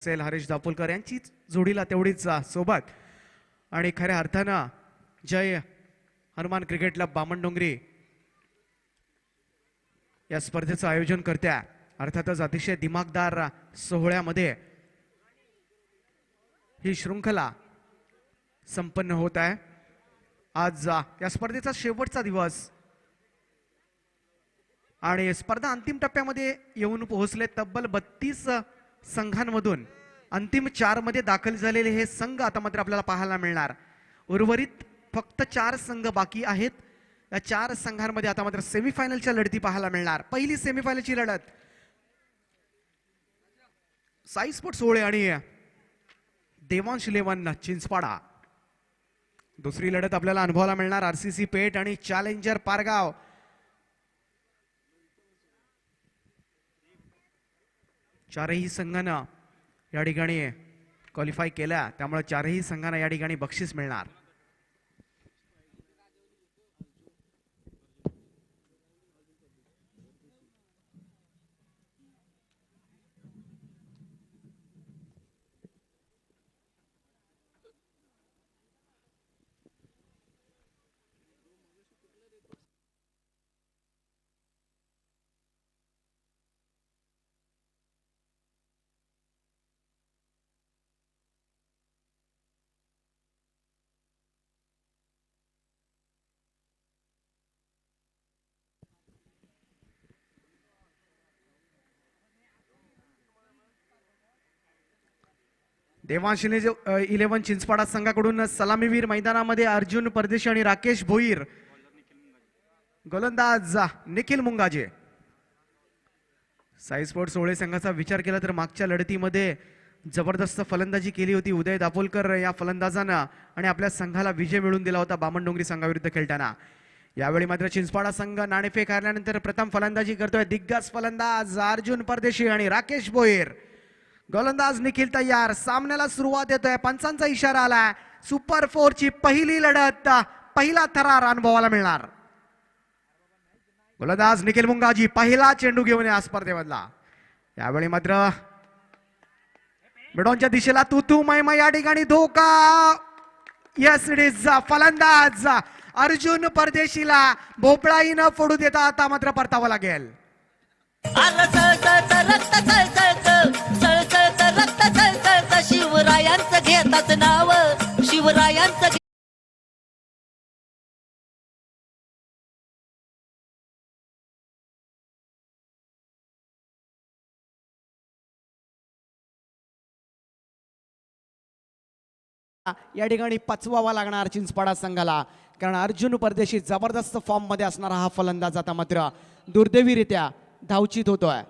असेल हरीश दापोलकर यांची जोडीला तेवढीच सोबत आणि खऱ्या अर्थानं जय हनुमान क्रिकेट क्लब बामणडोंगरी या स्पर्धेचं आयोजन करत्या अर्थातच अतिशय दिमागदार सोहळ्यामध्ये ही शृंखला संपन्न होत आहे। आज या स्पर्धेचा शेवटचा दिवस आणि स्पर्धा अंतिम टप्प्यामध्ये येऊन पोहोचले। तब्बल 32 संघांमधून अंतिम 4 मध्ये दाखल झालेले हे संघ आता मात्र आपल्याला पाहायला मिळणार। उर्वरित फक्त 4 संघ बाकी आहेत। या 4 संघांमध्ये आता मात्र सेमीफायनलच्या लढती पाहायला मिळणार। पहिली सेमीफायनलची लढत साई स्पोर्ट्स ओळे आणि देवांश 11 चिंचपाडा। दुसरी लढत आपल्याला अनुभवायला मिळणार आरसीसी पेठ आणि चॅलेंजर पारगाव। चारही संघांना या ठिकाणी क्वालिफाय केल्या, त्यामुळे चारही संघांना या ठिकाणी बक्षीस मिळणार। देवांश 11 चिंचपाडा संघाकडून सलामीवीर मैदानामध्ये अर्जुन परदेशी आणि राकेश भोईर। गोलंदाज निखिल मुंगाजे। साई स्पोर्ट्स ओळे संघाचा विचार केला तर मागच्या लढतीमध्ये जबरदस्त फलंदाजी केली होती उदय दापोलकर या फलंदाजानं आणि आपल्या संघाला विजय मिळवून दिला होता बामणडोंगरी संघाविरुद्ध खेळताना। यावेळी मात्र चिंचपाडा संघ नाणेफेक हारल्यानंतर प्रथम फलंदाजी करतोय दिग्गज फलंदाज अर्जुन परदेशी आणि राकेश भोईर। गोलंदाज निखिल तयार। सामन्याला सुरुवात येतोय। पंचांचा इशारा आलाय। सुपर 4 ची पहिली लढत, पहिला थरार अनुभवायला मिळणार। गोलंदाज निखिल मुंगाजी पहिला चेंडू घेऊन या स्पर्धेमधला। यावेळी मात्र मिडॉनच्या दिशेला तू मै या ठिकाणी धोका। यस इट इज फलंदाज अर्जुन परदेशीला भोपळाही न फोडू देता आता मात्र परतावं लागेल। शिवरायांचं घेतात नाव, शिवरायांचं या ठिकाणी पचवावा लागणार चिंचपाडा संघाला, कारण अर्जुन परदेशी जबरदस्त फॉर्म मध्ये असणारा हा फलंदाज आता मात्र दुर्दैवीरित्या धावचित होतोय।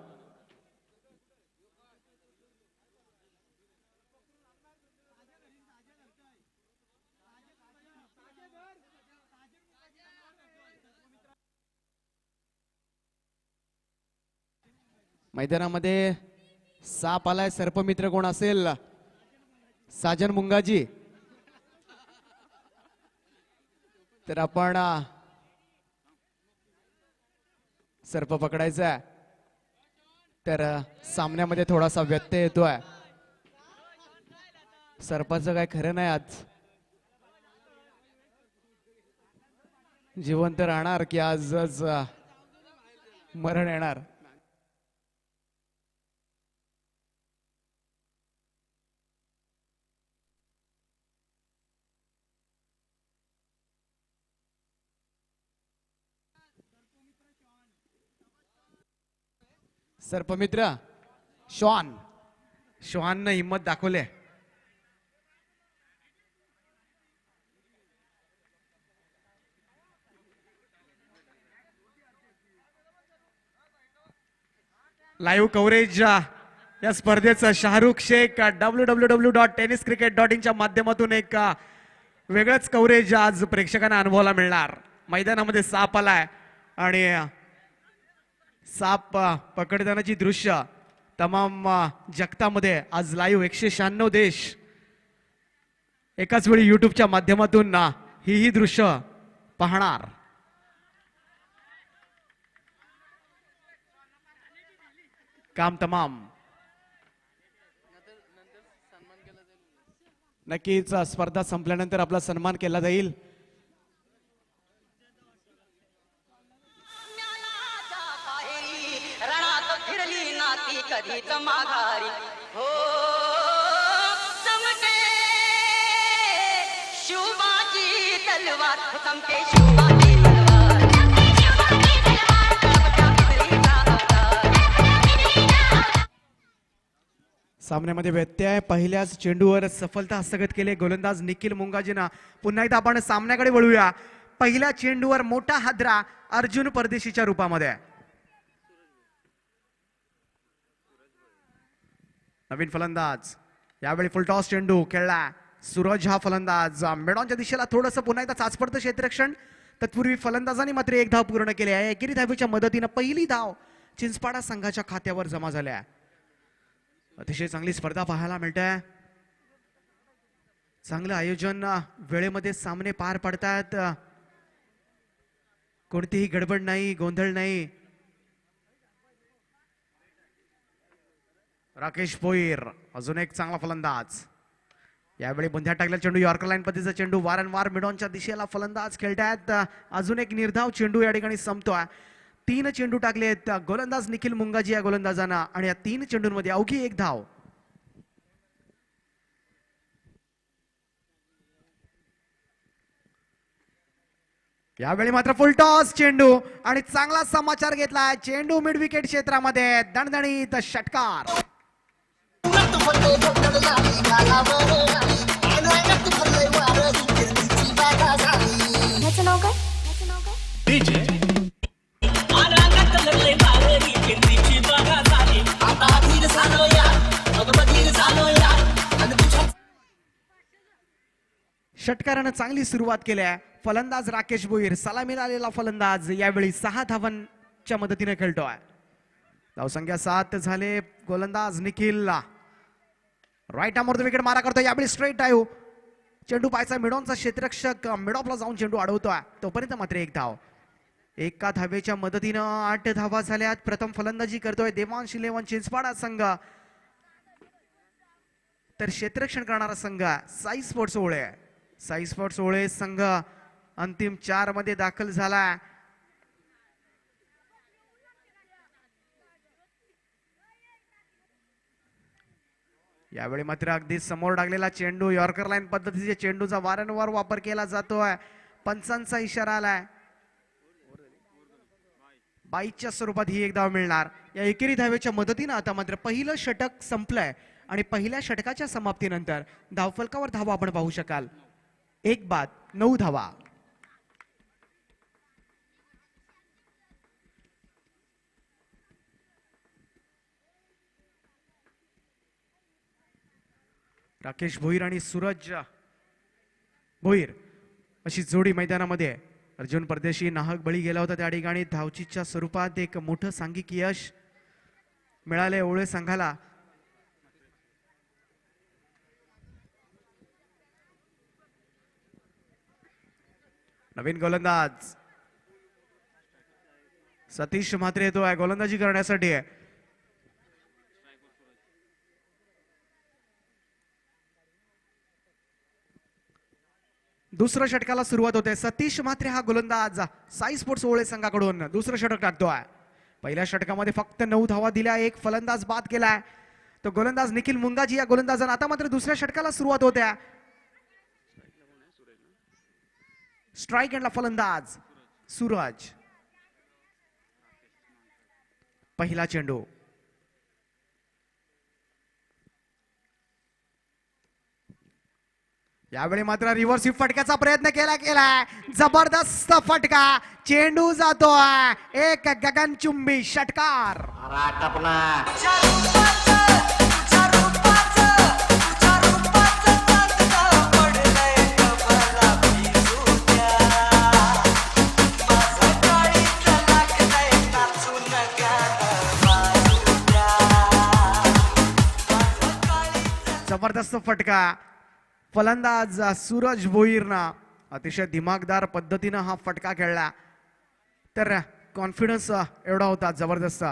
मैदानामध्ये साप आलाय। सर्पमित्र कोण असेल? साजन मुंगाजी। तर आपण सर्प पकडायचा तर सामन्यामध्ये थोडासा व्यत्यय येतोय। सर्पाचं काय खरं नाही, आज जिवंत राहणार की आजच मरण येणार। सर्पमित्र श्वाननं हिम्मत दाखवले। लाईव्ह कव्हरेज या स्पर्धेचं शाहरुख शेख www.tenniscricket.in च्या माध्यमातून एक वेगळंच कव्हरेज आज प्रेक्षकांना अनुभवायला मिळणार। मैदानामध्ये साप आलाय आणि साप पकडतानाची दृश्य तमाम जगतामध्ये आज लाईव्ह 196 देश एकाच वेळी युट्यूबच्या माध्यमातून ही दृश्य पाहणार। काम तमाम। नक्कीच स्पर्धा संपल्यानंतर आपला सन्मान केला जाईल. रणात फिरली नाती कधीच माघारी हो चमके शिवबाची तलवार चमके शिवबाची तलवार सामन्यामध्ये व्यत्यय. पहिल्याच चेंडूवर सफलता हस्तगत केले गोलंदाज निखिल मुंगाजींना. पुन्हा एकदा आपण सामन्याकडे वळूया. पहिल्या चेंडूवर मोठा हादरा अर्जुन परदेशीच्या रूपामध्ये. नवीन फलंदाज यावेळी फुलटॉस चेंडू खेळला. सूरज हा फलंदाज. मेडॉनच्या दिशेला थोडंसं पुन्हा एकदा चाचपडतं क्षेत्ररक्षण. तत्पूर्वी फलंदाजांनी मात्र एक धाव पूर्ण केली आहे. एकेरी धावेच्या मदतीनं पहिली धाव चिंचपाडा संघाच्या खात्यावर जमा झाल्या. अतिशय चांगली स्पर्धा पाहायला मिळते. चांगलं आयोजन. वेळेमध्ये सामने पार पडतात. कोणतीही गडबड नाही, गोंधळ नाही. राकेश भोईर अजून एक चांगला फलंदाज. यावेळी बुंध्या टाकलेला चेंडू यॉर्कर लाईन पद्धतीचा चेंडू वारंवार मिडॉनच्या दिशेला फलंदाज खेळतायत. अजून एक निर्धाव चेंडू या ठिकाणी संपतोय. 3 चेंडू टाकलेत गोलंदाज निखिल मुंगाजी या गोलंदाजांना आणि या 3 चेंडूंमध्ये अवघी एक धाव. यावेळी मात्र फुल टॉस चेंडू आणि चांगला समाचार घेतलाय. चेंडू मिड विकेट क्षेत्रामध्ये दणदणीत षटकार. ह्याचं नाव काय? ह्याचं नाव काय? षटकारानं चांगली सुरुवात केली आहे. फलंदाज राकेश भोईर सलामीला आलेला फलंदाज यावेळी 6 धावांच्या मदतीने खेळतोय. धावसंख्या 7 झाले. गोलंदाज निखिल राईट आर्मवर विकेट मारा करतोय. यावेळी स्ट्रेट डाईव्ह. चेंडू पाहायचा मिडॉनचा क्षेत्ररक्षक मिडॉपला जाऊन चेंडू अडवतोय. तोपर्यंत मात्र एक धाव. एका धावेच्या मदतीनं 8 धावा झाल्यात. प्रथम फलंदाजी करतोय देवांश 11 चिंचपाडा संघ. तर क्षेत्ररक्षण करणारा संघ साई स्पोर्ट्स ओळे. साई स्पोर्ट्स ओळे संघ अंतिम 4 मध्ये दाखल झाला. यावेळी मात्र अगदी समोर टाकलेला चेंडू यॉर्कर लाईन पद्धतीच्या चेंडूचा वारंवार वापर केला जातोय. पंचांचा इशारा आलाय. 22च्या स्वरूपात ही एक धाव मिळणार. या एकेरी धावेच्या मदतीनं आता मात्र पहिलं षटक संपलंय आणि पहिल्या षटकाच्या समाप्तीनंतर धावफलकावर धावा आपण पाहू शकाल. 1 बाद 9 धावा. राकेश भोईर आणि सूरज भोईर अशी जोडी मैदानामध्ये. अर्जुन परदेशी नाहक बळी गेला होता त्या ठिकाणी. धावचीच्या स्वरूपात एक मोठं सांघिक यश मिळाले ओळे संघाला. नवीन गोलंदाज सतीश म्हात्रे येतोय गोलंदाजी करण्यासाठी. दुसऱ्या षटकाला सुरुवात होते. सतीश म्हात्रे हा गोलंदाज साई स्पोर्ट्स ओळे संघाकडून दुसरं षटक टाकतोय. पहिल्या षटकामध्ये फक्त 9 धावा दिल्या. एक फलंदाज बाद केलाय तो गोलंदाज निखिल मुंगाजी या गोलंदाजानं. आता मात्र दुसऱ्या षटकाला सुरुवात होत्या. स्ट्राईक एंडला फलंदाज सूरज. पहिला चेंडू यावेळी मात्र रिव्हर्स स्वीप फटक्याचा प्रयत्न केलाय. जबरदस्त फटका. चेंडू जातोय. एक गगनचुंबी षटकार. जबरदस्त फटका. फलंदाज सूरज भोईरनं अतिशय दिमागदार पद्धतीनं हा फटका खेळला. तर कॉन्फिडन्स एवढा होता जबरदस्त.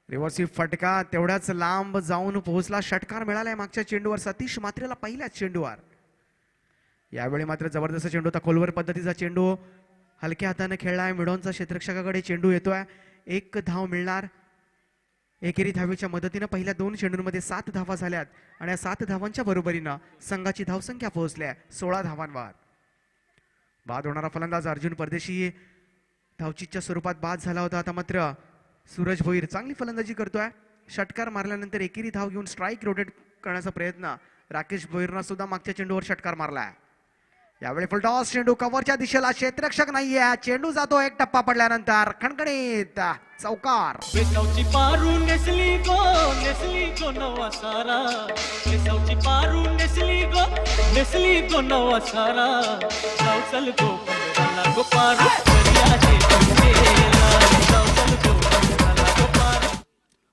रिव्हर्स फटका तेवढ्याच लांब जाऊन पोहोचला. षटकार मिळालाय मागच्या चेंडूवर सतीश म्हात्रेला पहिल्याच चेंडूवर. यावेळी मात्र जबरदस्त चेंडू होता, खोलवर पद्धतीचा चेंडू हलक्या हाताने खेळलाय. मिडॉनचा क्षेत्ररक्षकाकडे चेंडू येतोय. 1 धाव मिळणार. एकेरी धावेच्या मदतीनं पहिल्या 2 चेंडूंमध्ये 7 धावा झाल्यात आणि या 7 धावांच्या बरोबरीनं संघाची धावसंख्या पोहोचल्या 16 धावांवर. बाद होणारा फलंदाज अर्जुन परदेशी धावचीच्या स्वरूपात बाद झाला होता. आता मात्र सूरज भोईर चांगली फलंदाजी करतोय. षटकार मारल्यानंतर एकेरी धाव घेऊन स्ट्राईक रोटेट करण्याचा प्रयत्न. राकेश भोईरनं सुद्धा मागच्या चेंडूवर षटकार मारलाय. यावेळी फुलटॉस चेंडू कव्हरच्या दिशेला, क्षेत्ररक्षक नाहीये. चेंडू जातो 1 टप्पा पडल्यानंतर खणखणीत चौकार. वेसावची पारू नेसली गो नवा सारा. वेसावची पारू नेसली गो नवा सारा. जाऊचल गो पंधराला गो पारू करियाचे पंधेला. जाऊचल गो पंधराला गो पारू.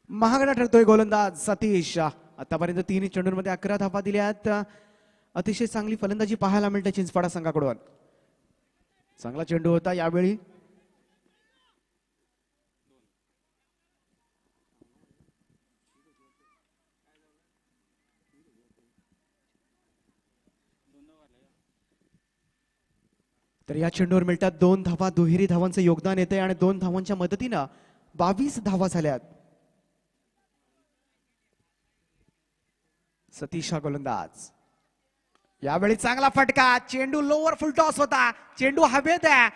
महागडा ठरतोय गोलंदाज सतीश. आतापर्यंत 3 चेंडूंमध्ये 11 धावा दिल्यात. अतिशय चांगली फलंदाजी पाहायला मिळते चिंचपाडा संघाकडून. चांगला चेंडू होता यावेळी. तर या चेंडूवर मिळतात 2 धावा. दुहेरी धावांचं योगदान येते आणि 2 धावांच्या मदतीनं 22 धावा झाल्यात. सतीश हा गोलंदाज. यावेळी चांगला फटका. चेंडू लोअर फुल टॉस होता. चेंडू हवेत आहे,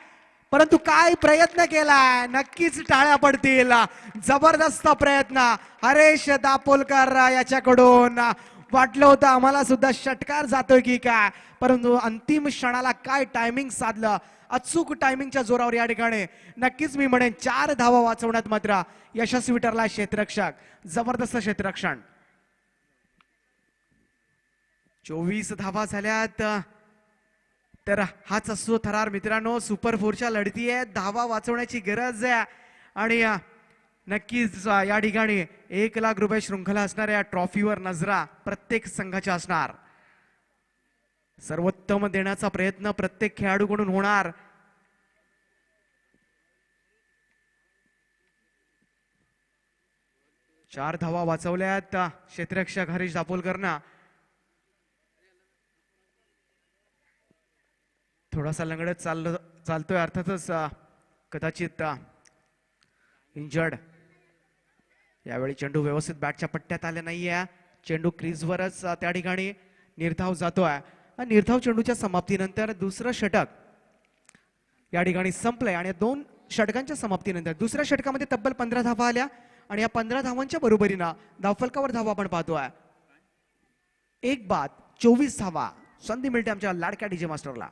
परंतु काय प्रयत्न केलाय, नक्कीच टाळ्या पडतील. जबरदस्त प्रयत्न हरेश दापोलकर याच्याकडून. वाटलं होतं आम्हाला सुद्धा षटकार जातोय की काय, परंतु अंतिम क्षणाला काय टायमिंग साधलं. अचूक टायमिंगच्या जोरावर या ठिकाणी नक्कीच मी म्हणेन 4 धावा वाचवण्यात मात्र यशस्वी ठरला क्षेत्ररक्षक. जबरदस्त क्षेत्ररक्षण. 24 धावा झाल्यात. तर हाच असतो थरार मित्रांनो. सुपर 4च्या लढती आहेत. धावा वाचवण्याची गरज आहे आणि नक्कीच या ठिकाणी 1 लाख रुपये शृंखला असणाऱ्या ट्रॉफीवर नजरा प्रत्येक संघाच्या असणार. सर्वोत्तम देण्याचा प्रयत्न प्रत्येक खेळाडूकडून होणार. चार धावा वाचवल्यात क्षेत्ररक्षक हरीश दापोलकरना. थोडासा लंगडत चालतोय अर्थातच, कदाचित इंजर्ड. यावेळी चेंडू व्यवस्थित बॅटच्या पट्ट्यात आले नाहीये. चेंडू क्रीजवरच त्या ठिकाणी निर्धाव जातोय. निर्धाव चेंडूच्या समाप्तीनंतर दुसरं षटक या ठिकाणी संपलंय आणि 2 षटकांच्या समाप्तीनंतर दुसऱ्या षटकामध्ये तब्बल 15 धावा आल्या आणि या 15 धावांच्या बरोबरीनं धावफलकावर धावा आपण पाहतोय. 1 बाद 24 धावा. संधी मिळते आमच्या लाडक्या डीजे मास्टरला.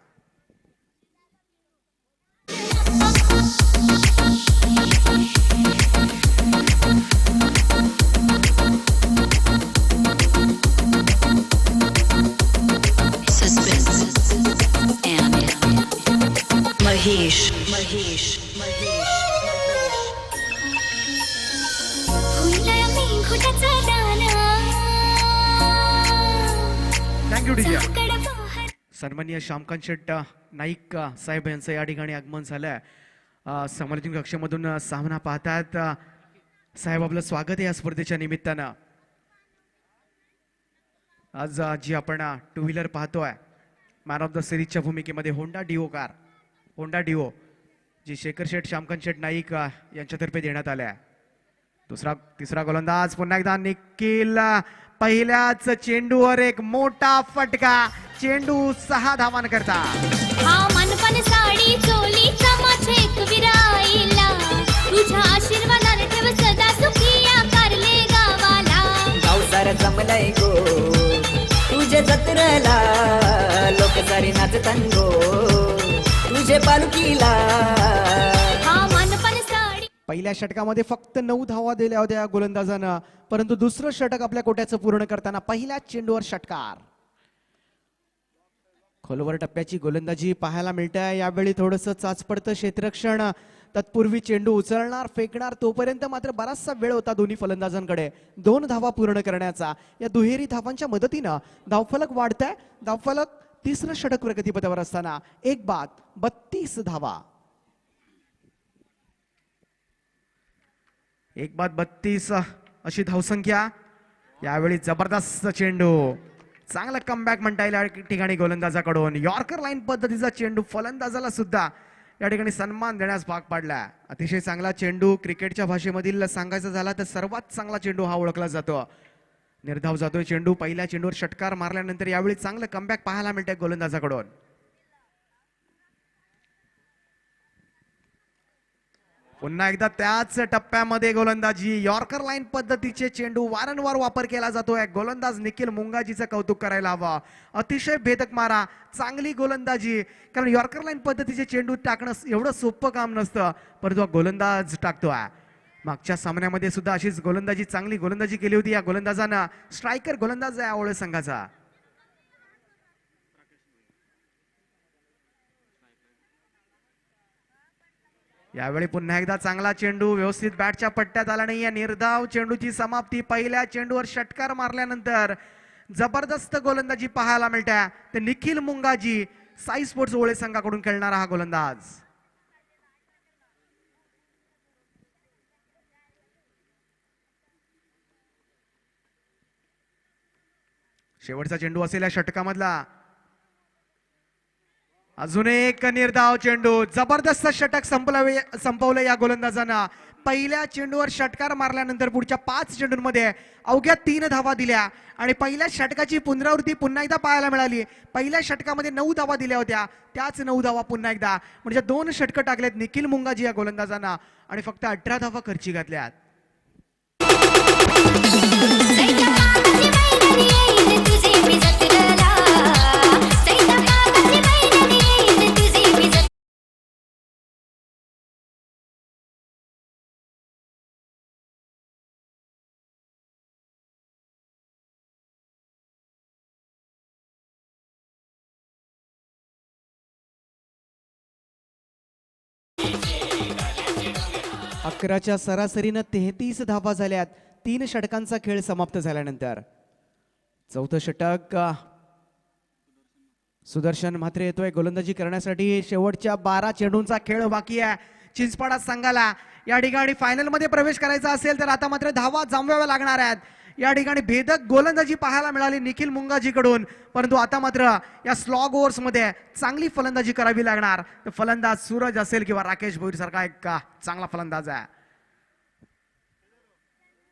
Mahesh thank you DJ. सन्माननीय श्यामकांत शेट नाईक साहेब यांचं या ठिकाणी आगमन झालंय. समालोचन कक्षेमधून सामना पाहतात. साहेब आपलं स्वागत आहे या स्पर्धेच्या निमित्तानं. आज जी आपण 2 व्हीलर पाहतोय मॅन ऑफ द सिरीजच्या भूमिकेमध्ये होंडा डिओ जी शेखर शेठ श्यामकांत शेठ नाईक यांच्यातर्फे देण्यात आल्या. तिसरा गोलंदाज पुन्हा एकदा निखिल. पहिल्याच चेंडूवर एक मोठा फटका. चेंडू 6 धावांकरता. मनपन साडी चोली चमचेक विराईला. तुझ्या आशीर्वादाने ठेव सदा सुखी आकारले गावाला. गाव सारं जमलंय गो तुझे जत्रेला. लोक सारी नाचतान गो तुझे पालखीला. मनपन साडी. पहिल्या षटकामध्ये फक्त 9 धावा दिल्या होत्या गोलंदाजानं, परंतु दुसरं षटक आपल्या कोट्याचं पूर्ण करताना पहिल्याच चेंडूवर षटकार. खोलवर टप्प्याची गोलंदाजी पाहायला मिळते. यावेळी थोडंसं चाचपडतं क्षेत्ररक्षण. तत्पूर्वी चेंडू उचलणार फेकणार तोपर्यंत मात्र बराचसा वेळ होता दोन्ही फलंदाजांकडे 2 धावा पूर्ण करण्याचा. या दुहेरी धावांच्या मदतीनं धावफलक वाढतंय. धावफलक तिसरं षटक प्रगतीपथावर असताना 1 बाद 32 धावा. 1 बाद 32 अशी धावसंख्या. यावेळी जबरदस्त चेंडू. चांगला कमबॅक म्हणता येईल या ठिकाणी गोलंदाजाकडून. यॉर्कर लाईन पद्धतीचा चेंडू फलंदाजाला सुद्धा या ठिकाणी सन्मान देण्यास भाग पाडला. अतिशय चांगला चेंडू, क्रिकेटच्या भाषेमधील सांगायचं झाला तर सर्वात चांगला चेंडू हा ओळखला जातो. निर्धाव जातोय चेंडू. पहिल्या चेंडूवर षटकार मारल्यानंतर यावेळी चांगलं कमबॅक पाहायला मिळतंय गोलंदाजाकडून. पुन्हा एकदा त्याच टप्प्यामध्ये गोलंदाजी. यॉर्कर लाईन पद्धतीचे चेंडू वारंवार वापर केला जातोय. गोलंदाज निखिल मुंगाजीचं कौतुक करायला हवं. अतिशय भेदक मारा, चांगली गोलंदाजी. कारण यॉर्कर लाईन पद्धतीचे चेंडू टाकणं एवढं सोपं काम नसतं, परंतु गोलंदाज टाकतोय. मागच्या सामन्यामध्ये सुद्धा अशीच गोलंदाजी, चांगली गोलंदाजी केली होती या गोलंदाजानं. स्ट्रायकर गोलंदाज आहे आवळे संघाचा. यावेळी पुन्हा एकदा चांगला चेंडू व्यवस्थित बॅटच्या पट्ट्यात आला नाही. या निर्धाव चेंडूची समाप्ती. पहिल्या चेंडूवर षटकार मारल्यानंतर जबरदस्त गोलंदाजी पाहायला मिळते. ते निखिल मुंगाजी, साई स्पोर्ट्स ओळे संघाकडून खेळणारा हा गोलंदाज. शेवटचा चेंडू असेल या षटकामधला. अजून एक निर्धाव चेंडू. जबरदस्त षटक संपवलं या गोलंदाजानं. पहिल्या चेंडूवर षटकार मारल्यानंतर पुढच्या 5 चेंडूंमध्ये अवघ्या 3 धावा दिल्या आणि पहिल्या षटकाची पुनरावृत्ती पुन्हा एकदा पाहायला मिळाली. पहिल्या षटकामध्ये 9 धावा दिल्या होत्या, त्याच 9 धावा पुन्हा एकदा, म्हणजे 2 षटकं टाकलेत निखिल मुंगाजी या गोलंदाजांना आणि फक्त 18 धावा खर्ची घातल्यात. अकराच्या सरासरीनं 33 धावा झाल्यात 3 षटकांचा खेळ समाप्त झाल्यानंतर. चौथं षटक सुदर्शन म्हात्रे येतोय गोलंदाजी करण्यासाठी. शेवटच्या 12 चेंडूंचा खेळ बाकी आहे चिंचपाडा संघाला. या ठिकाणी फायनल मध्ये प्रवेश करायचा असेल तर आता मात्र धावा जमवाव्या लागणार आहेत. या ठिकाणी भेदक गोलंदाजी पाहायला मिळाली निखिल मुंगाजीकडून, परंतु आता मात्र या स्लॉग ओव्हर्स मध्ये चांगली फलंदाजी करावी लागणार. तर फलंदाज सूरज असेल किंवा राकेश भोईर सारखा एक चांगला फलंदाज आहे.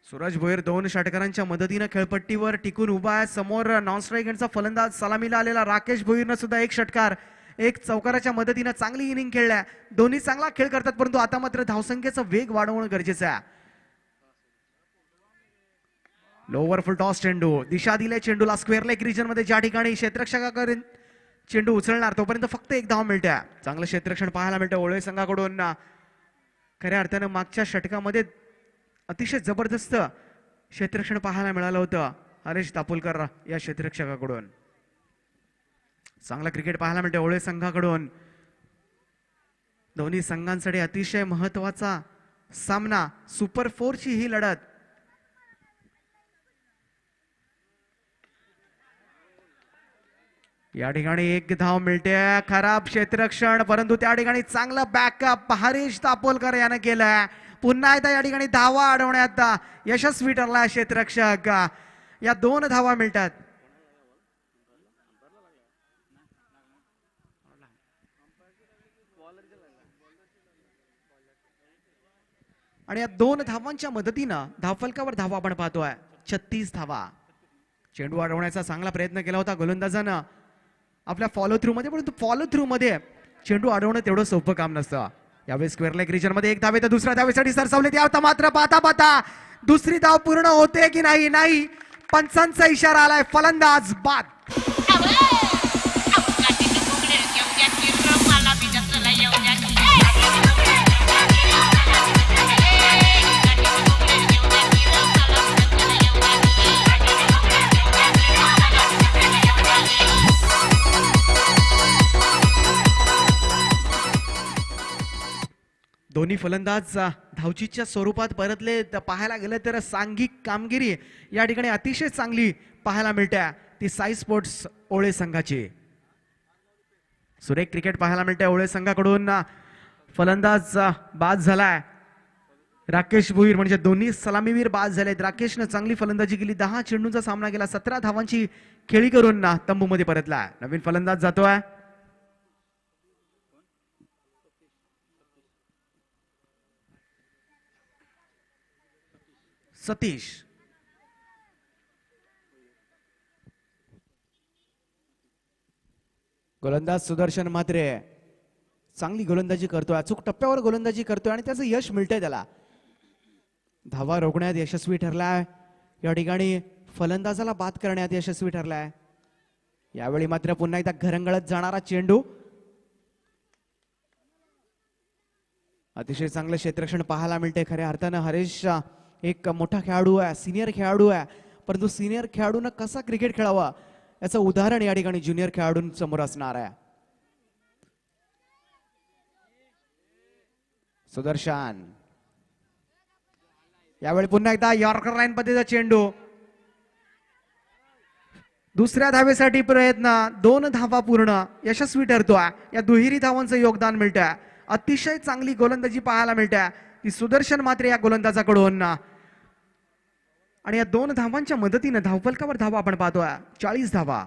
सूरज भोईर 2 षटकारांच्या मदतीनं खेळपट्टीवर टिकून उभा आहे. समोर नॉन स्ट्राईक यांचा फलंदाज सलामीला आलेला राकेश भोईरनं सुद्धा 1 षटकार 1 चौकाराच्या मदतीनं चांगली इनिंग खेळल्या. दोन्ही चांगला खेळ करतात, परंतु आता मात्र धावसंख्येचा वेग वाढवणं गरजेचं आहे. लोवर फुल टॉस चेंडू. दिशा दिले चेंडूला स्क्वेअर लेग रिजन मध्ये, ज्या ठिकाणी क्षेत्ररक्षकाकडे चेंडू उचलणार तोपर्यंत फक्त 1 धाव मिळते. चांगलं क्षेत्ररक्षण पाहायला मिळतं ओळे संघाकडून. खऱ्या अर्थानं मागच्या षटकामध्ये अतिशय जबरदस्त क्षेत्ररक्षण पाहायला मिळालं होतं हरेश दापोलकर या क्षेत्ररक्षकाकडून. चांगला क्रिकेट पाहायला मिळतं ओळे संघाकडून. दोन्ही संघांसाठी अतिशय महत्वाचा सामना, सुपर 4 ची ही लढत. या ठिकाणी 1 धाव मिळते. खराब क्षेत्ररक्षण, परंतु त्या ठिकाणी चांगलं बॅकअप हरीश दापोलकर यानं केलंय. पुन्हा एकदा या ठिकाणी धावा अडवण्यात यशस्वी ठरला क्षेत्ररक्षक. या 2 धावा मिळतात. आणि या 2 धावांच्या मदतीनं धावफलकावर धावा आपण पाहतोय 36 धावा. चेंडू अडवण्याचा चांगला प्रयत्न केला होता गोलंदाजानं आपल्या फॉलो थ्रू मध्ये, परंतु फॉलो थ्रू मध्ये चेंडू अडवणं तेवढं सोपं काम नसतं. यावेळी स्क्वेअर लेग रिजन मध्ये 1 धावे तर दुसऱ्या धावेसाठी सरसावले. आता मात्र पाहता पाहता दुसरी धाव पूर्ण होते की नाही. नाही, पंचांचा इशारा आलाय. फलंदाज बाद. दोन्ही फलंदाज धावचीच्या स्वरूपात परतले. पाहायला गेलं तर सांघिक कामगिरी या ठिकाणी अतिशय चांगली पाहायला मिळते. ती साई स्पोर्ट्स ओळे संघाची. सुरेख क्रिकेट पाहायला मिळते ओळे संघाकडून. फलंदाज बाद झालाय. राकेश भोईर म्हणजे दोन्ही सलामीवीर बाद झालेत. राकेशनं चांगली फलंदाजी केली, 10 चेंडूंचा सामना केला, 17 धावांची खेळी करून तंबूमध्ये परतला. नवीन फलंदाज जातोय सतीश. गोलंदाज सुदर्शन मात्रे चांगली गोलंदाजी करतोय, अचूक टप्प्यावर गोलंदाजी करतोय आणि त्याचं यश मिळतंय त्याला. धावा रोखण्यात यशस्वी ठरलाय, या ठिकाणी फलंदाजाला बाद करण्यात यशस्वी ठरलाय. यावेळी मात्र पुन्हा एकदा घरंगळत जाणारा चेंडू. अतिशय चांगलं क्षेत्ररक्षण पाहायला मिळते. खऱ्या अर्थानं हरेश एक मोठा खेळाडू आहे, सिनियर खेळाडू आहे, परंतु सिनियर खेळाडूनं कसा क्रिकेट खेळावा याचं उदाहरण या ठिकाणी ज्युनियर खेळाडूंसमोर असणार आहे. सुदर्शन यावेळी पुन्हा एकदा यॉर्कर लाईन पद्धतीचा चेंडू. दुसऱ्या धावेसाठी प्रयत्न, 2 धावा पूर्ण, यशस्वी ठरतोय. या दुहेरी धावांचं योगदान मिळतंय. अतिशय चांगली गोलंदाजी पाहायला मिळते ती सुदर्शन मात्रे या गोलंदाजाकडून. आणि या 2 धावांच्या मदतीनं धावफलकावर धावा आपण पाहतोय 40 धावा.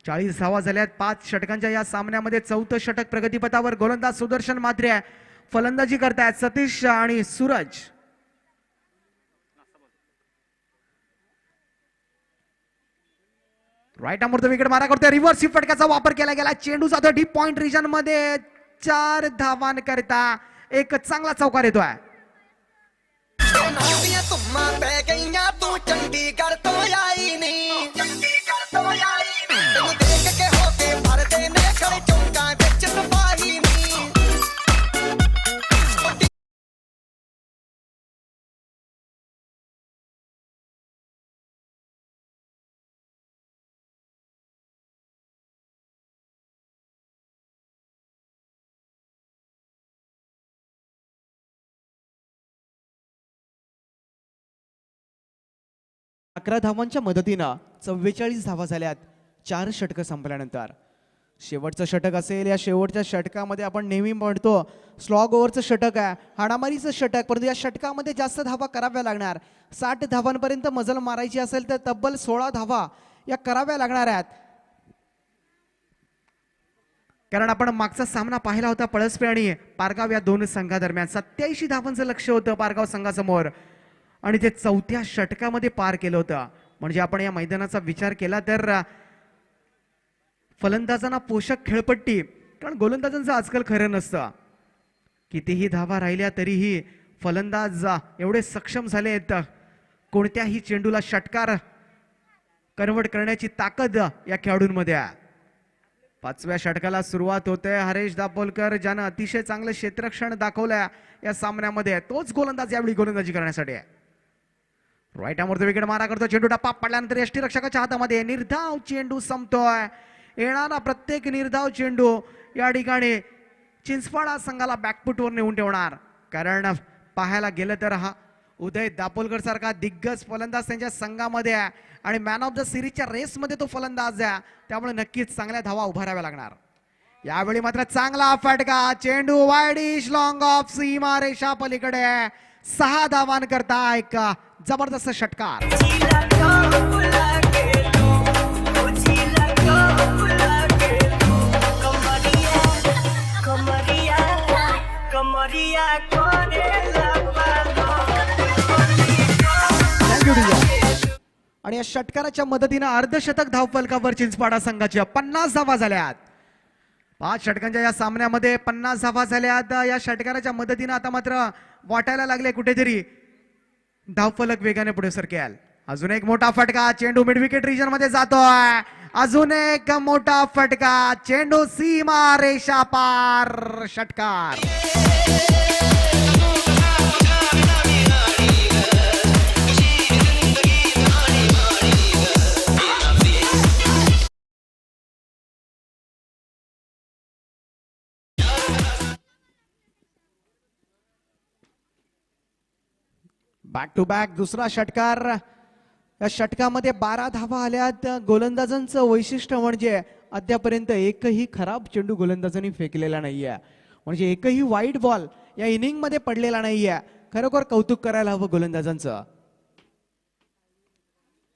40 धावा झाल्यात 5 षटकांच्या या सामन्यामध्ये. 4थं षटक प्रगतीपथावर. गोलंदाज सुदर्शन मात्रे फलंदाजी करतायत. सतीश आणि सूरज. राईट आमोर विकेट मारा करतोय. रिव्हर्स फटक्याचा वापर केला गेला. चेंडू जातो डीप पॉइंट रिजन मध्ये. 4 धावांकरता एक चांगला चौकार येतोय. ਪੈ ਗਈਆਂ ਤੂੰ ਚੰਡੀਗੜ੍ਹ ਤੋਂ ਆਈ ਨੀ ਤੈਨੂੰ ਦੇਖ ਕੇ ਹੋ ਕੇ ਮਰਦੇ ਨੇ ਖੜੇ ਚੌਂਕਾਂ ਵਿੱਚ ਸਿਪਾਹੀ ਨੀ अकरा धावांच्या मदतीनं 44 धावा झाल्यात 4 षटकं संपल्यानंतर. शेवटचं षटक असेल. या शेवटच्या षटकामध्ये आपण नेहमी म्हणतो स्लॉग ओव्हरचं षटक आहे, हाणामारीचं षटक, परंतु या षटकामध्ये जास्त धावा कराव्या लागणार. 60 धावांपर्यंत मजल मारायची असेल तर तब्बल 16 धावा या कराव्या लागणार आहेत. कारण आपण मागचा सामना पाहिला होता पळसपे आणि पारगाव या 2 संघादरम्यान. 87 धावांचं लक्ष होतं पारगाव संघासमोर आणि ते 4थ्या षटकामध्ये पार केलं होतं. म्हणजे आपण या मैदानाचा विचार केला तर फलंदाजांना पोषक खेळपट्टी, कारण गोलंदाजांचं आजकाल खरं नसतं. कितीही धावा राहिल्या तरीही फलंदाज एवढे सक्षम झालेत कोणत्याही चेंडूला षटकार कन्वर्ट करण्याची ताकद या खेळाडूंमध्ये आहे. 5व्या षटकाला सुरुवात होते. हरेश दापोलकर ज्यानं अतिशय चांगलं क्षेत्ररक्षण दाखवलंय या सामन्यामध्ये, तोच गोलंदाज यावेळी गोलंदाजी करण्यासाठी आहे. राईट आमोर विकेट मारा करतो. चेंडू टप्पा पडल्यानंतर यष्टीरक्षकाच्या हातामध्ये. निर्धाव चेंडू संपतोय. येणारा प्रत्येक निर्धाव चेंडू या ठिकाणी चिंचपाडा संघाला बॅकफुटवर नेऊन ठेवणार. कारण पाहायला गेलं तर हा उदय दापोलकर सारखा दिग्गज फलंदाज त्यांच्या संघामध्ये आहे आणि मॅन ऑफ द सिरीजच्या रेसमध्ये तो फलंदाज आहे, त्यामुळे नक्कीच चांगल्या धावा उभाराव्या लागणार. यावेळी मात्र चांगला फटका. चेंडू वाईडिश लॉंग ऑफ सीमा रेषा पलीकडे. 6 धावांकरता एक जबरदस्त षटकार. आणि या षटकाराच्या मदतीनं अर्धशतक धावफलकावर चिंचपाडा संघाच्या. 50 धावा झाल्यात 5 षटकांच्या या सामन्यामध्ये. 50 धावा झाल्यात या षटकाराच्या मदतीनं. आता मात्र वाटायला लागले कुठेतरी धावफलक वेगाने पुढे सरकेल. अजून एक मोठा फटका. चेंडू मिड विकेट रिजन मध्ये जातोय. अजून एक मोठा फटका. चेंडू सीमा रेषा पार. षटकार. बॅक टू बॅक दुसरा षटकार. या षटकामध्ये 12 धावा आल्यात. गोलंदाजांचं वैशिष्ट्य म्हणजे अद्यापर्यंत एकही खराब चेंडू गोलंदाजांनी फेकलेला नाहीये, म्हणजे एकही वाईट बॉल या इनिंग मध्ये पडलेला नाहीये. खरोखर कौतुक करायला हवं गोलंदाजांचं.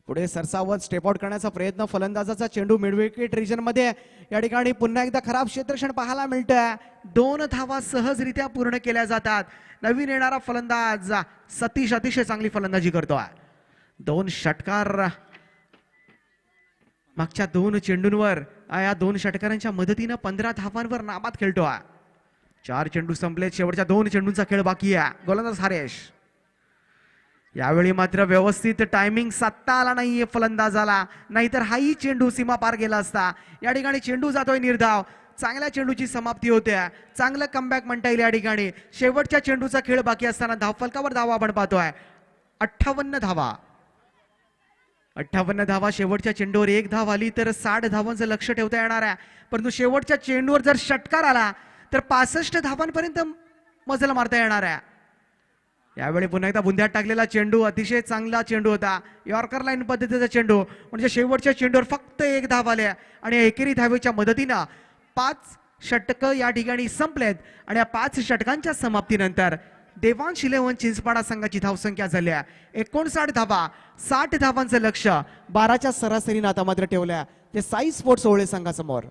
पुढे सरसावत स्टेप आउट करण्याचा प्रयत्न फलंदाजाचा. चेंडू मिड विकेट रिजन मध्ये या ठिकाणी पुन्हा एकदा खराब क्षेत्ररक्षण पाहायला मिळतंय. 2 धावा सहजरित्या पूर्ण केल्या जातात. नवीन येणारा फलंदाज सतीश अतिशय चांगली फलंदाजी करतोय. 2 षटकार मागच्या 2 चेंडूंवर. या 2 षटकारांच्या मदतीनं 15 धावांवर नाबाद खेळतोय. 4 चेंडू संपलेत. शेवटच्या 2 चेंडूंचा खेळ बाकी आहे. गोलंदाज हरेश. यावेळी मात्र व्यवस्थित टायमिंग साधता आला नाहीये फलंदाजाला, नाहीतर हाही चेंडू सीमा पार गेला असता. या ठिकाणी चेंडू जातोय निर्धाव. चांगल्या चेंडूची समाप्ती होते. चांगलं कमबॅक म्हणता येईल या ठिकाणी. शेवटच्या चेंडूचा खेळ बाकी असताना धावफलकावर धावा आपण पाहतोय. 58 धावा. 58 धावा. शेवटच्या चेंडूवर 1 धाव आली तर 60 धावांचं लक्ष ठेवता येणार आहे. परंतु शेवटच्या चेंडूवर जर षटकार आला तर 65 धावांपर्यंत मजल मारता येणार आहे. यावेळी पुन्हा एकदा बुंद्यात टाकलेला चेंडू अतिशय चांगला चेंडू होता. यॉर्कर लाईन पद्धतीचा चेंडू. म्हणजे शेवटच्या चेंडूवर फक्त 1 धाव आले आणि एकेरी धावेच्या मदतीनं 5 षटकं या ठिकाणी संपलेत. आणि या 5 षटकांच्या समाप्तीनंतर देवांश 11 चिंचपाडा संघाची धावसंख्या झाली आहे 59 धावा. 60 धावांचं लक्ष 12च्या सरासरीनं आता मात्र ठेवल्या ते साई स्पोर्ट्स ओवळे संघासमोर.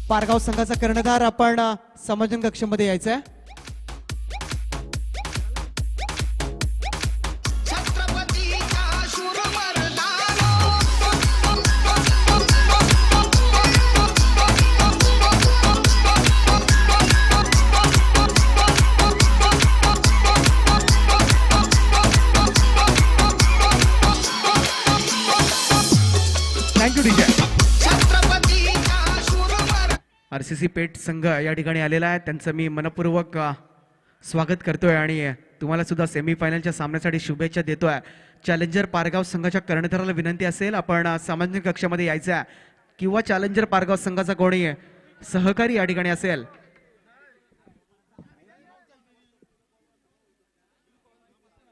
पारगाव संघाचा कर्णधार आपण समाजन कक्षामध्ये यायचंय. Thank you DJ. आरसीसी पेठ संघ या ठिकाणी आलेला आहे. त्यांचं मी मनपूर्वक स्वागत करतोय आणि तुम्हाला सुद्धा सेमीफायनलच्या सामन्यासाठी शुभेच्छा देतोय. चॅलेंजर पारगाव संघाच्या कर्णधाराला विनंती असेल आपण सामान्य कक्षामध्ये यायचं आहे किंवा चॅलेंजर पारगाव संघाचा कोणी सहकारी या ठिकाणी असेल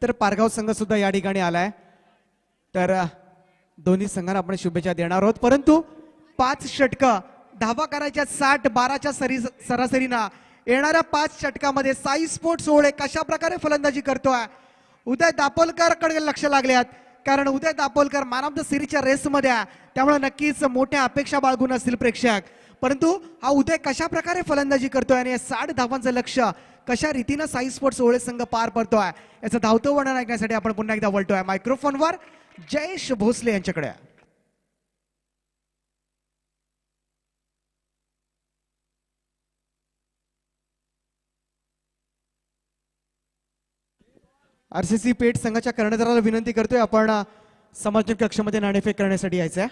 तर पारगाव संघ सुद्धा या ठिकाणी आलाय. तर दोन्ही संघांना आपण शुभेच्छा देणार आहोत. परंतु 5 षटकं धावा करायच्या 60-12च्या सरासरीनं येणाऱ्या 5 षटकामध्ये साई स्पोर्ट्स ओवळे कशा प्रकारे फलंदाजी करतोय. उदय दापोलकर कडे लक्ष लागल्यात कारण उदय दापोलकर मॅन ऑफ द सिरीजच्या रेसमध्ये आहे. त्यामुळे नक्कीच मोठ्या अपेक्षा बाळगून असतील प्रेक्षक. परंतु हा उदय कशा प्रकारे फलंदाजी करतोय आणि 60 धावांचं लक्ष कशा रीतीनं साई स्पोर्ट्स ओवळे संघ पार पडतोय याचं धावतं वर्णन ऐकण्यासाठी आपण पुन्हा एकदा वळतोय मायक्रोफोनवर जयेश भोसले यांच्याकडे. आरसीसी पेठ संघाच्या कर्णधाराला विनंती करतोय आपण समाजन कक्षामध्ये नाणेफेक करण्यासाठी यायचंय.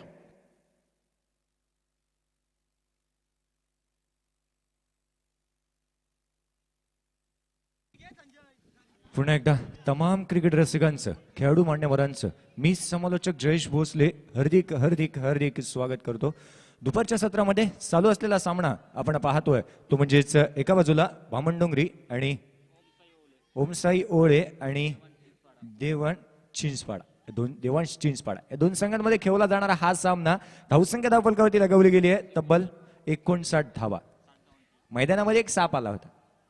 पुन्हा एकदा तमाम क्रिकेट रसिकांचं खेळाडू मान्यवरांचं मी समालोचक जयेश भोसले हार्दिक हार्दिक हार्दिक स्वागत करतो. दुपारच्या सत्रामध्ये चालू असलेला सामना आपण पाहतोय तो म्हणजेच एका बाजूला भामणडोंगरी आणि ओमसाई ओळे आणि देवांश चिंचपाडा या 2 संघांमध्ये खेळला जाणारा हा सामना धावसंख्या धावफलकावरती लगवली गेली आहे तब्बल 59 धावा. मैदानामध्ये एक साप आला होता.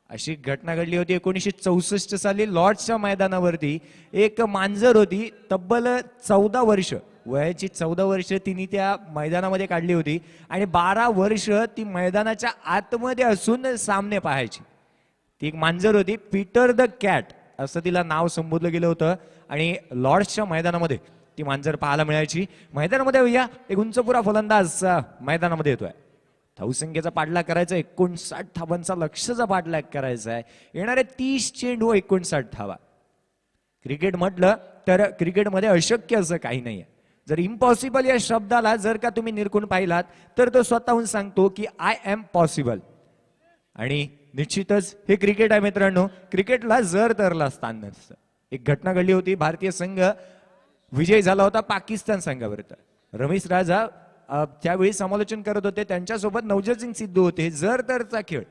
अशी घटना घडली होती 1964 साली लॉर्ड्सच्या मैदानावरती. एक मांजर होती तब्बल 14 वर्ष वयाची 14 वर्ष तिने त्या मैदानामध्ये काढली होती आणि 12 वर्ष ती मैदानाच्या आतमध्ये असून सामने पाहायची. ती एक मांजर होती. पीटर द कॅट असं तिला नाव संबोधलं गेलं होतं आणि लॉर्ड्सच्या मैदानामध्ये ती मांजर पाहायला मिळायची. मैदानामध्ये या एक उंचपुरा फलंदाज मैदानामध्ये येतोय. धावसंख्येचा पाठलाग करायचा 59 धावांचा लक्ष्याचा पाठलाग करायचा आहे. येणारे 30 चेंडू 59 धावा. क्रिकेट म्हटलं तर क्रिकेटमध्ये अशक्य असं काही नाहीये. जर इम्पॉसिबल या शब्दाला जर का तुम्ही निरखून पाहिलात तर तो स्वतःहून सांगतो की आय एम पॉसिबल. आणि निश्चितच हे क्रिकेट आहे मित्रांनो. क्रिकेटला जर तरला स्थान नसतं. एक घटना घडली होती. भारतीय संघ विजय झाला होता पाकिस्तान संघाविरुद्ध. रमेश राजा त्यावेळी समालोचन करत होते. त्यांच्यासोबत नवजोत सिंग सिद्धू होते. जर तरचा खेळ.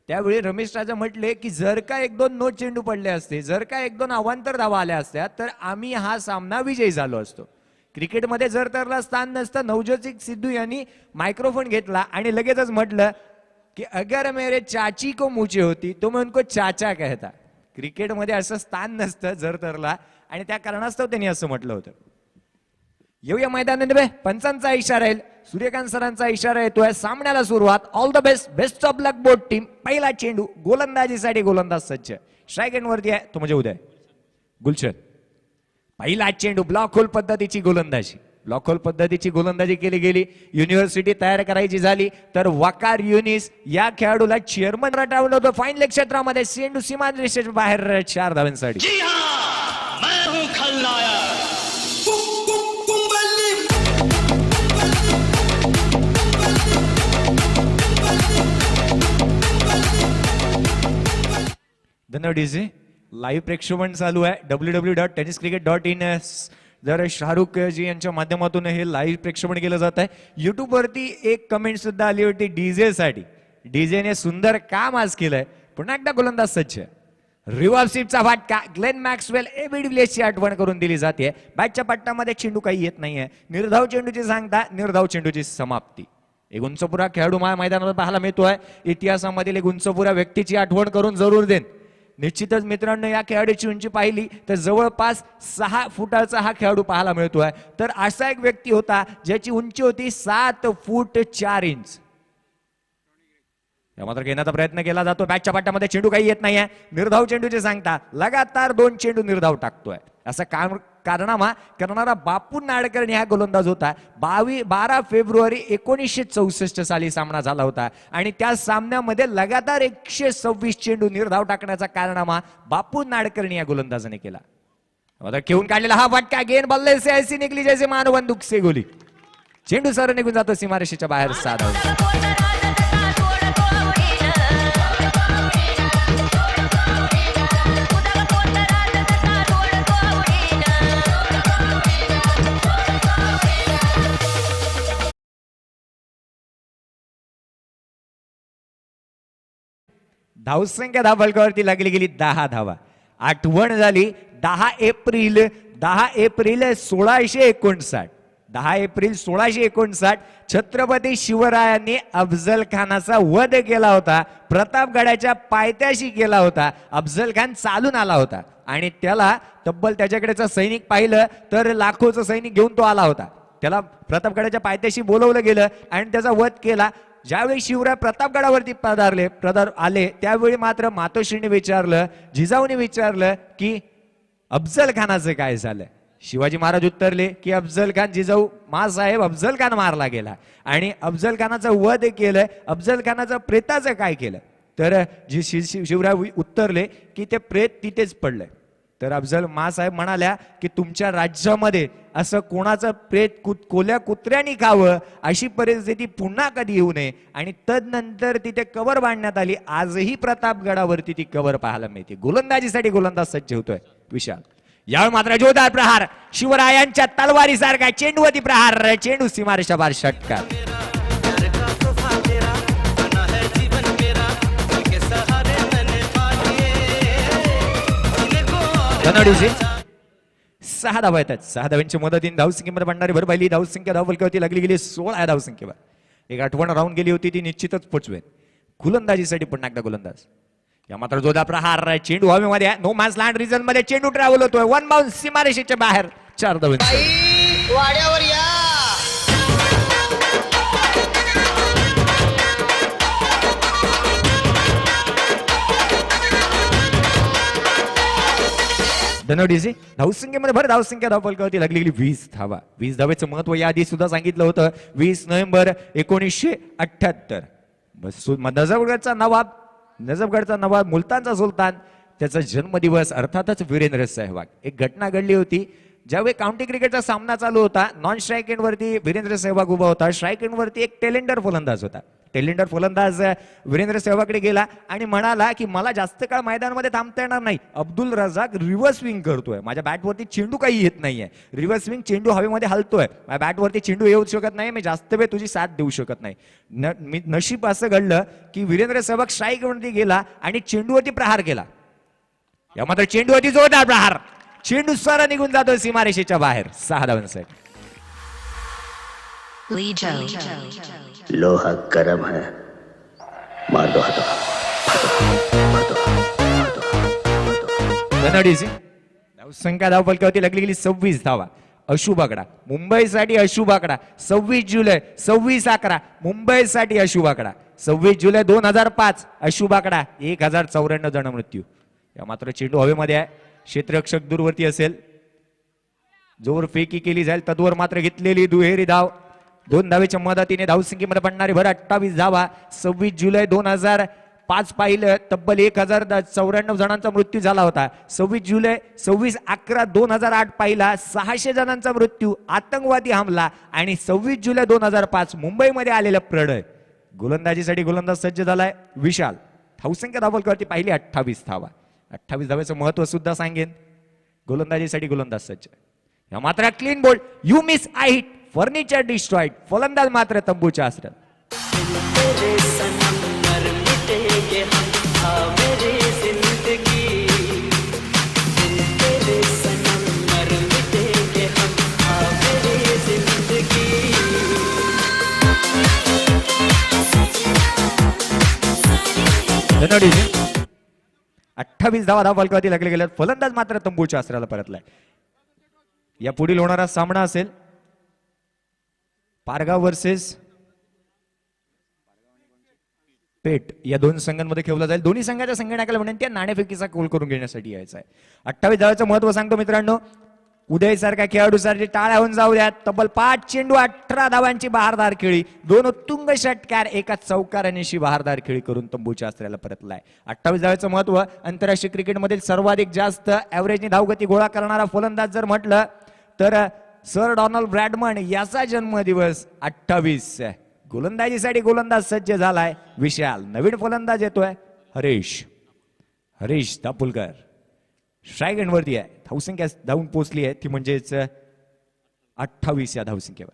त्यावेळी रमेश राजा म्हटले की जर का 1-2 नो चेंडू पडले असते, जर का 1-2 अवांतर धावा आल्या असत्या तर आम्ही हा सामना विजयी झालो असतो. क्रिकेटमध्ये जर तरला स्थान नसतं. नवजोत सिंग सिद्धू यांनी मायक्रोफोन घेतला आणि लगेचच म्हटलं की अगर मेरे चाची को मुझे होती तो मैं उनको चाचा कहता. क्रिकेटमध्ये असं स्थान नसतं जर तरला, आणि त्या कारणास्तव त्यांनी असं म्हटलं होतं. येऊया मैदानात. पंचांचा इशारा येईल, सूर्यकांत सरांचा इशारा येतोय. सामन्याला सुरुवात. All the best, best of luck both team. पहिला चेंडू गोलंदाजीसाठी गोलंदाज सज्ज. स्ट्राईक एंड वरती आहे तो म्हणजे उदय गुलशन. पहिला चेंडू ब्लॉक होल पद्धतीची गोलंदाजी. ब्लॉक होल पद्धतीची गोलंदाजी केली गेली. युनिव्हर्सिटी तयार करायची झाली तर वकार युनिस या खेळाडूला चेअरमन रटावलं होतं. फाईन लेग क्षेत्रामध्ये चेंडू सीमारेषेच्या बाहेर 4 धावांसाठी. जी हाँ, मैं हूँ खलनायक. धन्यवाद डीजे. लाईव्ह प्रेक्षेपण चालू आहे www.tenniscricket.in. जर शाहरुख जी यांच्या माध्यमातून हे लाईव्ह प्रेक्षेपण केलं जात आहे. युट्यूब वरती एक कमेंट सुद्धा आली होती डीजे साठी. डीजेने सुंदर काम आज केलंय. पुन्हा एकदा गोलंदाज सज्ज. रिव्हर्सिपचा फटका. ग्लेन मॅक्सवेल एबी डिव्हिलियर्सची आठवण करून दिली जाते. बॅटच्या पट्ट्यामध्ये चेंडू काही येत नाहीये. निर्धाव चेंडूची सांगता, निर्धाव चेंडूची समाप्ती. एक उंचपुरा खेळाडू मैदानावर पाहायला मिळतोय. इतिहासामधील एक उंचपुरा व्यक्तीची आठवण करून जरूर देन. निश्चितच मित्रांनो, या खेळाडूची उंची पाहिली तर जवळपास 6 फुटाचा हा खेळाडू पाहायला मिळतोय. तर असा एक व्यक्ती होता ज्याची उंची होती 7 फूट 4 इंच. मात्र घेण्याचा प्रयत्न केला जातो. बॅटच्या पाट्यामध्ये चेंडू काही येत नाहीये. निर्धाव चेंडूचे सांगता. लगातार 2 चेंडू निर्धाव टाकतोय. असा कारनामा करणारा बापू नाडकर हा गोलंदाज होता. 12 फेब्रुवारी 1964 साली सामना झाला होता आणि त्या सामन्यामध्ये लगातार 126 चेंडू निर्धाव टाकण्याचा कारनामा बापू नाडकर या गोलंदाजाने केला. घेऊन काढलेला हा फटका. गेंद बल्ले से ऐसी निकली जैसे मानो बंदूक से गोली. चेंडू सर निघून जातो सीमारेषेच्या बाहेर. 6 धावा. धावसंख्या धावफलकावरती लागली गेली 10 धावा. आठवण झाली 10 एप्रिल 1659. 10 एप्रिल 1659 छत्रपती शिवरायांनी अफजल खानाचा वध केला होता. प्रतापगडाच्या पायथ्याशी केला होता. अफजल खान चालून आला होता आणि त्याला तब्बल त्याच्याकडेचं सैनिक पाहिलं तर लाखोचं सैनिक घेऊन तो आला होता. त्याला प्रतापगडाच्या पायथ्याशी बोलवलं गेलं आणि त्याचा वध केला. ज्यावेळी शिवराय प्रतापगडावरती आले त्यावेळी मात्र मातोश्रीने विचारलं, जिजाऊने विचारलं की अफजल खानाचं काय झालं. शिवाजी महाराज उत्तरले की अफजल खान जिजाऊ मासाहेब अफजल खान मारला गेला आणि अफजल खानाचं वध केलं. अफजल खानाचं प्रेताचं काय केलं. तर शिवराय उत्तरले की ते प्रेत तिथेच पडलंय. तर अफजल मासाहेब म्हणाल्या की तुमच्या राज्यामध्ये असं कोणाचं प्रेत कोल्या कुत्र्यानी खावं अशी परिस्थिती पुन्हा कधी येऊ नये. आणि तदनंतर तिथे कबर बांधण्यात आली. आजही प्रतापगडावरती ती कबर पाहायला मिळते. गोलंदाजीसाठी गोलंदाज सज्ज होतोय विशाल. यावेळी मात्र जोरदार प्रहार. शिवरायांच्या तलवारीसारखा चेंडूवरती प्रहार. चेंडू सीमारेषा बाहेर. षटकार. धन्यवाद. 6 धावा येतात. 6 धावांची मदतीने धावसंख्येमध्ये बनणारी भर पाहिली. धावसंख्या धावफलकावरती लागली गेली 16 धावसंख्येवर. एक आठवण राहून गेली होती ती निश्चितच पोचवेल. गोलंदाजीसाठी पुन्हा एकदा गोलंदाज. या मात्र जोरदार प्रहार. चेंडू हवेमध्ये. नो मॅन्स लँड रिजन मध्ये चेंडू ट्रॅव्हल होतोय. 1 बाउन्स सीमारेषेच्या बाहेर. 4 धावांची. वाड्यावर या. धनवडीजी धावसंख्येमध्ये भर धावसंख्या धावफलकावरती लागली गेली 20 धावा. 20 धावेचं महत्व या आधी सुद्धा सांगितलं होतं. 20 नोव्हेंबर 1978 नजफगडचा नवाब मुलतानचा सुलतान त्याचा जन्मदिवस. अर्थातच वीरेंद्र सहवाग. एक घटना घडली होती ज्यावेळी काउंटी क्रिकेटचा सामना चालू होता. नॉन स्ट्राईक एंड वरती वीरेंद्र सहवाग उभा होता. स्ट्राईक एंड वरती एक टेलेंडर फलंदाज होता. टेलेंडर फलंदाज वीरेंद्र सहवागकडे गेला आणि म्हणाला की मला जास्त काळ मैदानामध्ये थांबता येणार नाही. अब्दुल रजाक रिव्हर्स स्विंग करतोय. माझ्या बॅटवरती चेंडू काही येत नाहीये. रिव्हर्स स्विंग चेंडू हवेमध्ये हलतोय. माझ्या बॅटवरती चेंडू येऊ शकत नाही. मी जास्त वेळ तुझी साथ देऊ शकत नाही. नशीब असं घडलं की वीरेंद्र सहवाग स्ट्राईक वरती गेला आणि चेंडूवरती प्रहार केला. या मात्र चेंडूवरती जोरदार प्रहार. चेंडू सारा निघून जातो सीमारेषेच्या बाहेर. 6 धावांसाठी. लोहा गरम है, धनाडीची धावसंख्या धावफलकावरती लागली गेली 26 धावा. अशुभ आकडा मुंबईसाठी, अशुभ आकडा 26 जुलै 26/11 मुंबईसाठी अशुभ आकडा. 26 जुलै 2005 अशुभ आकडा 1094 जण मृत्यू. या मात्र चेंडू हवेमध्ये आहे, क्षेत्ररक्षक दूरवरती असेल, जोर फेकी केली जाईल तत्वर मात्र घेतलेली दुहेरी धाव. 2 धावेच्या मदतीने धावसंख्येमध्ये पडणारी भर 28 धावा. 26 जुलै 2005 पाहिलं तब्बल 1094 जणांचा मृत्यू झाला होता. 26 जुलै 26/11/2008 पाहिला 600 जणांचा मृत्यू, आतंकवादी हमला. आणि 26 जुलै 2005 मुंबईमध्ये आलेलं प्रणय. गोलंदाजीसाठी गोलंदाज सज्ज झालाय विशाल. धावसंख्या धावफलकावरती पाहिली 28 धावा. 28 धावेचं महत्व सुद्धा सांगेन. गोलंदाजीसाठी गोलंदाज सज्ज. या मात्र clean bowled, you miss I hit, furniture destroyed. फलंदाज मात्र तंबूच्या आसऱ्यात. तेरे सनम मर मिटेंगे हम, हाँ मेरी जिंदगी. तेरे सनम मर मिटेंगे हम, हाँ मेरी जिंदगी. धनाडीजी 28 धावा धावफलकावरती लागले गेल्यात. फलंदाज मात्र तंबूच्या आसऱ्याला परतलाय. या पुढील होणारा सामना असेल पारगाव वर्सेस पेठ. या दोन संघांमध्ये खेळला जाईल. दोन्ही संघाच्या संगणकाला म्हणून त्या नाणेफेकीचा कोल करून घेण्यासाठी यायचा आहे. 28 धावाचं महत्व सांगतो मित्रांनो. उदय सारख्या खेळाडूसाठी टाळ्या होऊन जाऊ द्या. तब्बल 5 चेंडू 18 धावांची बहारदार खेळी, 2 उत्तुंग षटकार, एका चौकार आणि अशी बहारदार खेळी करून तंबूच्या आसऱ्याला परतलाय. 28 धावाचं महत्व. आंतरराष्ट्रीय क्रिकेटमधील सर्वाधिक जास्त ऍव्हरेजने धावगती गोळा करणारा फलंदाज जर म्हटलं तर सर डोनाल्ड ब्रॅडमन याचा जन्मदिवस 28. गोलंदाजीसाठी गोलंदाज सज्ज झालाय विशाल. नवीन फलंदाज येतोय हरीश दापोलकर. स्ट्राईक एंडवरती आहे. धावसंख्या धावून पोहोचली आहे ती म्हणजेच 28 या धावसंख्येवर.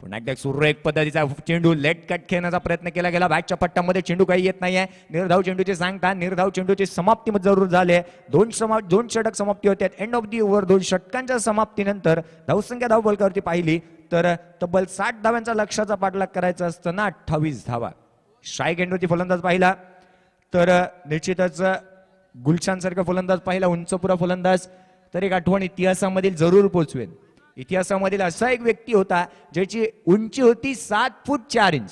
पुन्हा एकदा सुरेख पद्धतीचा चेंडू लेट कट खेळण्याचा प्रयत्न केला गेला. बॅटच्या पट्ट्यामध्ये चेंडू काही येत नाहीये. निर्धाव चेंडूचे सांगता निर्धाव चेंडूची समाप्ती जरूर झाले. 2 षटक समाप्ती होत्या. एंड ऑफ दी ओव्हर 2 षटकांच्या समाप्तीनंतर धावसंख्या धावफलकावरती पाहिली तर तब्बल 60 धाव्यांचा लक्ष्याचा पाठलाग करायचा असताना 28 धावा. स्ट्राईक एंडवरती फलंदाज पाहिला तर निश्चितच गुलशान सारखा फलंदाज पाहिला, उंचपुरा फलंदाज, तर एक आठवण इतिहासामधील जरूर पोचवेल. इतिहासामधील असा एक व्यक्ती होता ज्याची उंची होती 7 फूट 4 इंच.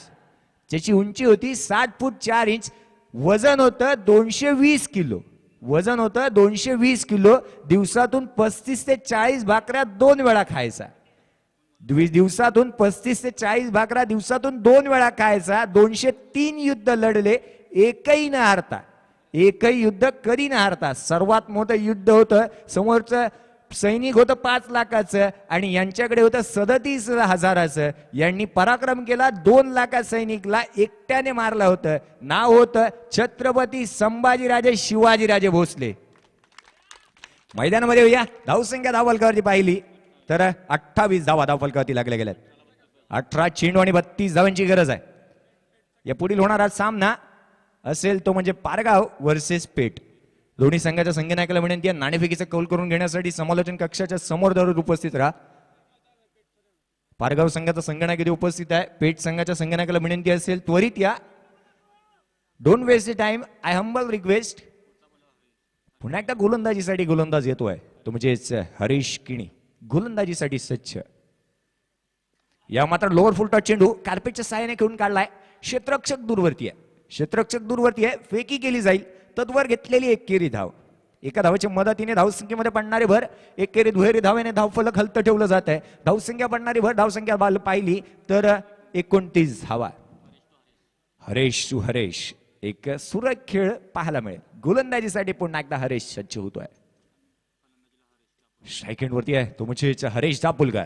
ज्याची उंची होती 7 फूट 4 इंच. वजन होतं 220 किलो. वजन होतं 220 किलो. दिवसातून 35 ते 40 भाकऱ्या 2 वेळा खायचा. दिवसातून 35 ते 40 भाकऱ्या दिवसातून 2 वेळा खायचा. 203 युद्ध लढले, एकही न हारता. एकही युद्ध कधी न हारता. सर्वात मोठं युद्ध होतं. समोरचं सैनिक होतं 5 लाखाचं आणि यांच्याकडे होतं 37,000. यांनी पराक्रम केला. 2 लाख सैनिकला एकट्याने मारलं होतं. नाव होतं छत्रपती संभाजीराजे शिवाजीराजे भोसले. मैदानामध्ये या धावसंख्या धावफलकावरती पाहिली तर 28 धावा धावफलकावरती लागल्या गेल्यात. 18 चेंडू आणि 32 धावांची गरज आहे. या पुढील होणारा सामना असेल तो म्हणजे पारगाव वर्सेस पेठ. दोन्ही संघाच्या संघनायकाला विनंती आहे नाणेफेकीचा कौल करून घेण्यासाठी समालोचन कक्षाच्या समोर दररोज उपस्थित राहा. पारगाव संघाचा संघनायक इथे उपस्थित आहे. पेठ संघाच्या संघनायकाला विनंती असेल त्वरित या. Don't waste the time. I humble request. पुन्हा एकदा गोलंदाजीसाठी गोलंदाज येतोय तो म्हणजेच हरीश किणी. गोलंदाजीसाठी सज्ज. या मात्र लोअर फुल टच चेंडू कार्पेटच्या साहाय्याने खेळून काढलाय. क्षेत्ररक्षक दूरवरती आहे. क्षेत्ररक्षक दूरवरती आहे. फेकी केली जाईल. तत्वर घेतलेली एकेरी धाव. एका धावेच्या मदतीने धावसंख्येमध्ये पडणारी भर एकेरी दुहेरी धावेने धावफलक हलतं ठेवलं जात आहे. धावसंख्या पडणारी भर धावसंख्या पाहिली तर 29 धावा. हरेश टू हरेश एक सुरेख खेळ पाहायला मिळेल. गोलंदाजीसाठी पुन्हा एकदा हरेश सज्ज होतोय. स्ट्राईक एंडवरती आहे तो म्हणजे हरेश दापोलकर.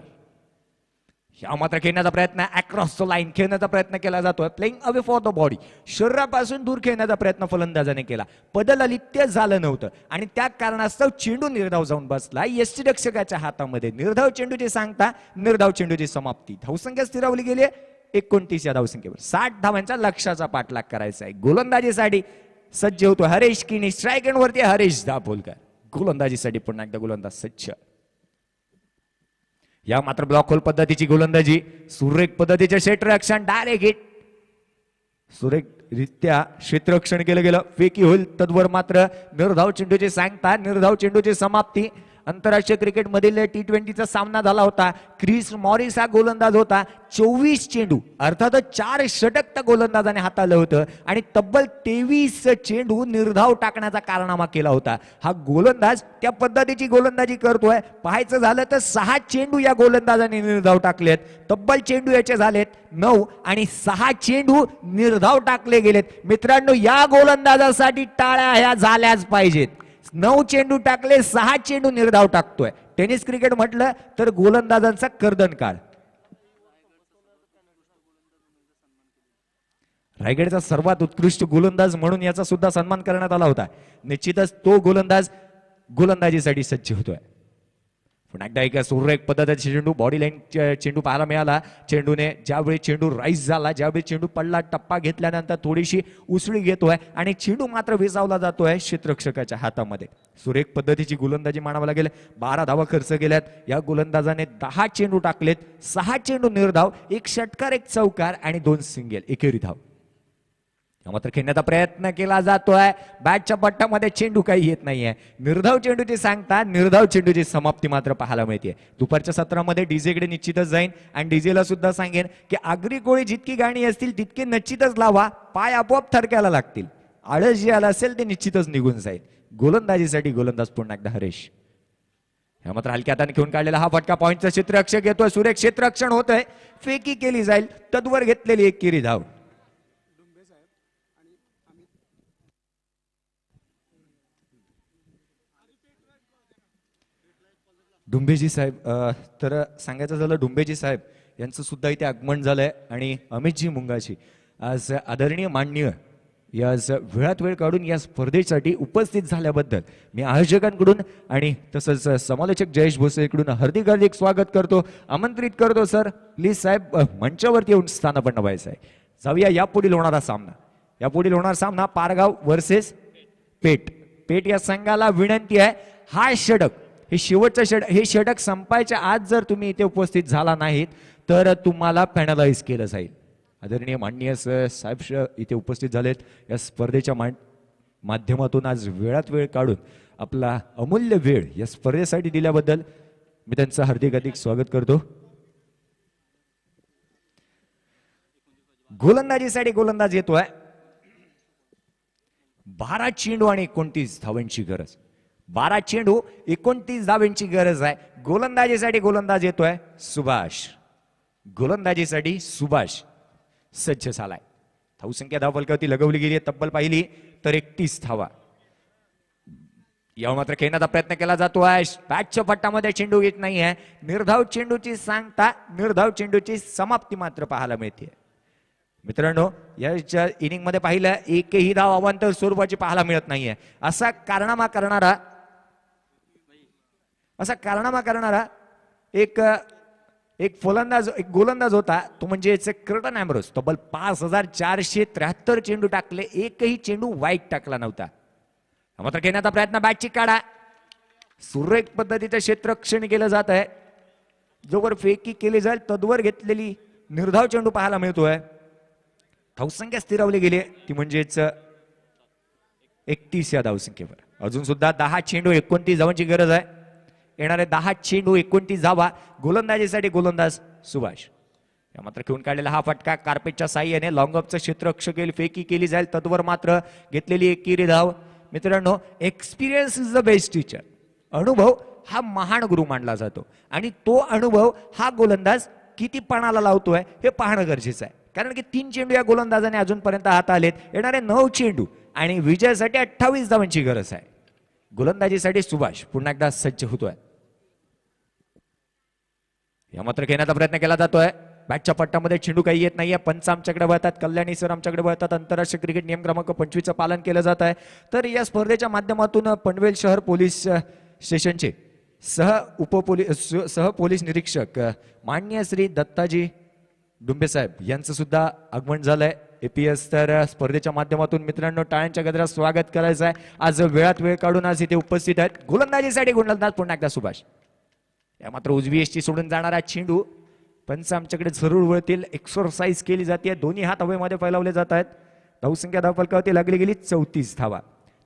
या मात्र खेळण्याचा प्रयत्न अक्रॉस द लाईन खेळण्याचा प्रयत्न केला जातोय. Playing away for the body. शरीरापासून दूर खेळण्याचा प्रयत्न फलंदाजाने केला. पदललिप्य झालं नव्हतं आणि त्या कारणास्तव चेंडू निर्धाव जाऊन बसला यष्टिरक्षकाच्या हातामध्ये. निर्धाव चेंडूची सांगता निर्धाव चेंडूची समाप्ती. धावसंख्या स्थिरावली गेली 29 या धावसंख्येवर. 60 धावांच्या लक्ष्याचा पाठलाग करायचा आहे. गोलंदाजीसाठी सज्ज होतो हरेश किनी. स्ट्राईक एंडवरती हरेश दापोलकर. गोलंदाजीसाठी पुन्हा एकदा गोलंदाज सज्ज. या मात्र ब्लॉक होल पद्धतीची गोलंदाजी. सुरेख पद्धतीचे क्षेत्ररक्षण डायरेक्ट हिट. सुरेखरित्या क्षेत्ररक्षण केलं गेलं. फेकी होईल तद्वर मात्र निर्धाव चेंडूची सांगता, निर्धाव चेंडूची समाप्ती. आंतरराष्ट्रीय क्रिकेट मधील T20चा सामना झाला होता. क्रिस मॉरिस हा गोलंदाज होता. 24 चेंडू अर्थातच 4 षटक त्या गोलंदाजाने हाताळलं होतं आणि तब्बल 23 चेंडू निर्धाव टाकण्याचा कारनामा केला होता. हा गोलंदाज त्या पद्धतीची गोलंदाजी करतोय. पाहायचं झालं तर 6 चेंडू या गोलंदाजाने निर्धाव टाकलेत. तब्बल चेंडू याचे झालेत 9 आणि 6 चेंडू निर्धाव टाकले गेलेत. मित्रांनो, या गोलंदाजासाठी टाळ्या ह्या झाल्याच पाहिजेत. 9 चेंडू टाकले, 6 चेंडू निर्धाव टाकतोय. टेनिस क्रिकेट म्हटलं तर गोलंदाजांचा कर्दन काळ. रायगडचा सर्वात उत्कृष्ट गोलंदाज म्हणून याचा सुद्धा सन्मान करण्यात आला होता. निश्चितच तो गोलंदाज गोलंदाजीसाठी सज्ज होतोय. पुन्हा एकदा एका सुरेख पद्धतीचा चेंडू, बॉडी लाईन चेंडू पाहायला मिळाला. चेंडूने ज्यावेळी चेंडू राईज झाला, ज्यावेळी चेंडू पडला, टप्पा घेतल्यानंतर थोडीशी उसळी घेतोय आणि चेंडू मात्र विसावला जातोय क्षेत्ररक्षकाच्या हातामध्ये. सुरेख पद्धतीची गोलंदाजी मानावं लागेल. 12 धावा खर्च केल्यात. या गोलंदाजाने 10 चेंडू टाकलेत, 6 चेंडू निर्धाव, 1 षटकार, 1 चौकार आणि 2 सिंगल, एकेरी धाव. मात्र खेळण्याचा प्रयत्न केला जातोय. बॅटच्या पट्ट्यामध्ये चेंडू काही येत नाहीये. निर्धाव चेंडूची सांगता, निर्धाव चेंडूची समाप्ती मात्र पाहायला मिळते. दुपारच्या सत्रामध्ये डीजेकडे निश्चितच जाईन आणि डीजेला सुद्धा सांगेन की आगरी कोळी जितकी गाणी असतील तितकी निश्चितच लावा. पाय आपोआप थरकायला लागतील. आळस जे आला असेल ते निश्चितच निघून जाईल. गोलंदाजीसाठी गोलंदाज पुन्हा एकदा हरेश. ह्या मात्र हलक्या हाताने घेऊन काढलेला हा फटका पॉइंटचा क्षेत्ररक्षक येतोय. सुरेख क्षेत्ररक्षण होतंय. फेकी केली जाईल, तद्वर घेतलेली एकेरी धाव. डुंबेजी साहेब, तर सांगायचं झालं डुंबेजी साहेब यांचं सुद्धा इथे आगमन झालंय आणि अमितजी मुंगाची आज आदरणीय माननीय याच वेळात वेळ काढून या स्पर्धेसाठी उपस्थित झाल्याबद्दल मी आयोजकांकडून आणि तसंच समालोचक जयेश भोसलेकडून हार्दिक हार्दिक स्वागत करतो, आमंत्रित करतो. सर प्लीज साहेब मंचावरती येऊन स्थानापन्न व्हायचं आहे. जाऊया यापुढील होणारा सामना. यापुढील होणारा सामना पारगाव वर्सेस पेठ. पेठ या संघाला विनंती आहे, हा षटक, हे शेवटचं षटक, हे षटक संपायच्या आज जर तुम्ही इथे उपस्थित झाला नाहीत तर तुम्हाला पॅनलाइज केलं जाईल. आदरणीय माननीय साहेब इथे उपस्थित झालेत. या स्पर्धेच्या माध्यमातून आज वेळात वेळ काढून आपला अमूल्य वेळ या स्पर्धेसाठी दिल्याबद्दल मी त्यांचं हार्दिक हार्दिक स्वागत करतो. गोलंदाजीसाठी गोलंदाज येतोय. 12 चेंडू आणि 29 धावांची गरज. 12 चेंडू 29 धावांची गरज आहे. गोलंदाजीसाठी गोलंदाज येतोय सुभाष. गोलंदाजीसाठी सुभाष सज्ज झालाय. धावसंख्या धावफलकावरती लगवली गेली तब्बल पाहिली तर 31 धावा. यावर मात्र खेळण्याचा प्रयत्न केला जातोय. बॅटच्या पट्टामध्ये चेंडू येत नाहीये. निर्धाव चेंडूची सांगता, निर्धाव चेंडूची समाप्ती मात्र पाहायला मिळते. मित्रांनो, या इनिंग मध्ये पाहिलं एकही धाव अवांतर स्वरूपाची पाहायला मिळत नाहीये. असा कारनामा करणारा एक फलंदाज, एक गोलंदाज होता, तो म्हणजे कर्टन ॲम्ब्रोस. तब्बल 5473 चेंडू टाकले, एकही चेंडू वाईट टाकला नव्हता. मात्र घेण्याचा प्रयत्न, बॅटची काढा, सुरेख पद्धतीचं क्षेत्ररक्षण केलं जात आहे. जोवर फेकी केली जाईल तद्वर घेतलेली निर्धाव चेंडू पाहायला मिळतोय. धावसंख्या स्थिरावली गेली ती म्हणजेच 31 या धावसंख्येवर. अजून सुद्धा 10 चेंडू 29 धावांची गरज आहे. येणारे 10 चेंडू 29 धावा. गोलंदाजीसाठी गोलंदाज सुभाष. या मात्र घेऊन काढलेला हा फटका कार्पेटच्या साह्याने लॉंग ऑफचं क्षेत्ररक्षक फेकी केली जाईल तद्वर मात्र घेतलेली एकेरी धाव. मित्रांनो, experience is the best teacher. अनुभव हा महान गुरु मानला जातो आणि तो अनुभव हा गोलंदाज किती पणाला लावतोय हे पाहणं गरजेचं आहे. कारण की 3 चेंडू या गोलंदाजाने अजूनपर्यंत हाताळलेत. येणारे 9 चेंडू आणि विजयासाठी 28 धावांची गरज आहे. गोलंदाजीसाठी सुभाष पुन्हा एकदा सज्ज होतोय. या मात्र घेण्याचा प्रयत्न केला जातोय. बॅटच्या पट्ट्यामध्ये चेंडू काही येत नाहीये. पंच आमच्याकडे वळतात, कल्याणी सर आमच्याकडे वळतात. आंतरराष्ट्रीय क्रिकेट नियम क्रमांक 25चं पालन केलं जात आहे. तर या स्पर्धेच्या माध्यमातून पनवेल शहर पोलीस स्टेशनचे सह पोलीस निरीक्षक माननीय श्री दत्ताजी डुंबे साहेब यांचं सुद्धा आगमन झालंय. APS तर स्पर्धेच्या माध्यमातून मित्रांनो टाळ्यांच्या गजरात स्वागत करायचं आहे. आज वेळात वेळ काढून आज इथे उपस्थित आहेत. गोलंदाजीसाठी गोलंदाज पुन्हा एकदा सुभाष. या मात्र उजवी एसटी सोडून जाणारा चेंडू पंच आमच्याकडे जरूर वळतील. एक्सरसाइज केली जाते. दोन्ही हात हवेमध्ये फैलावले जात आहेत. धावसंख्या धावफलकावरती लागली गेली 34 धावा.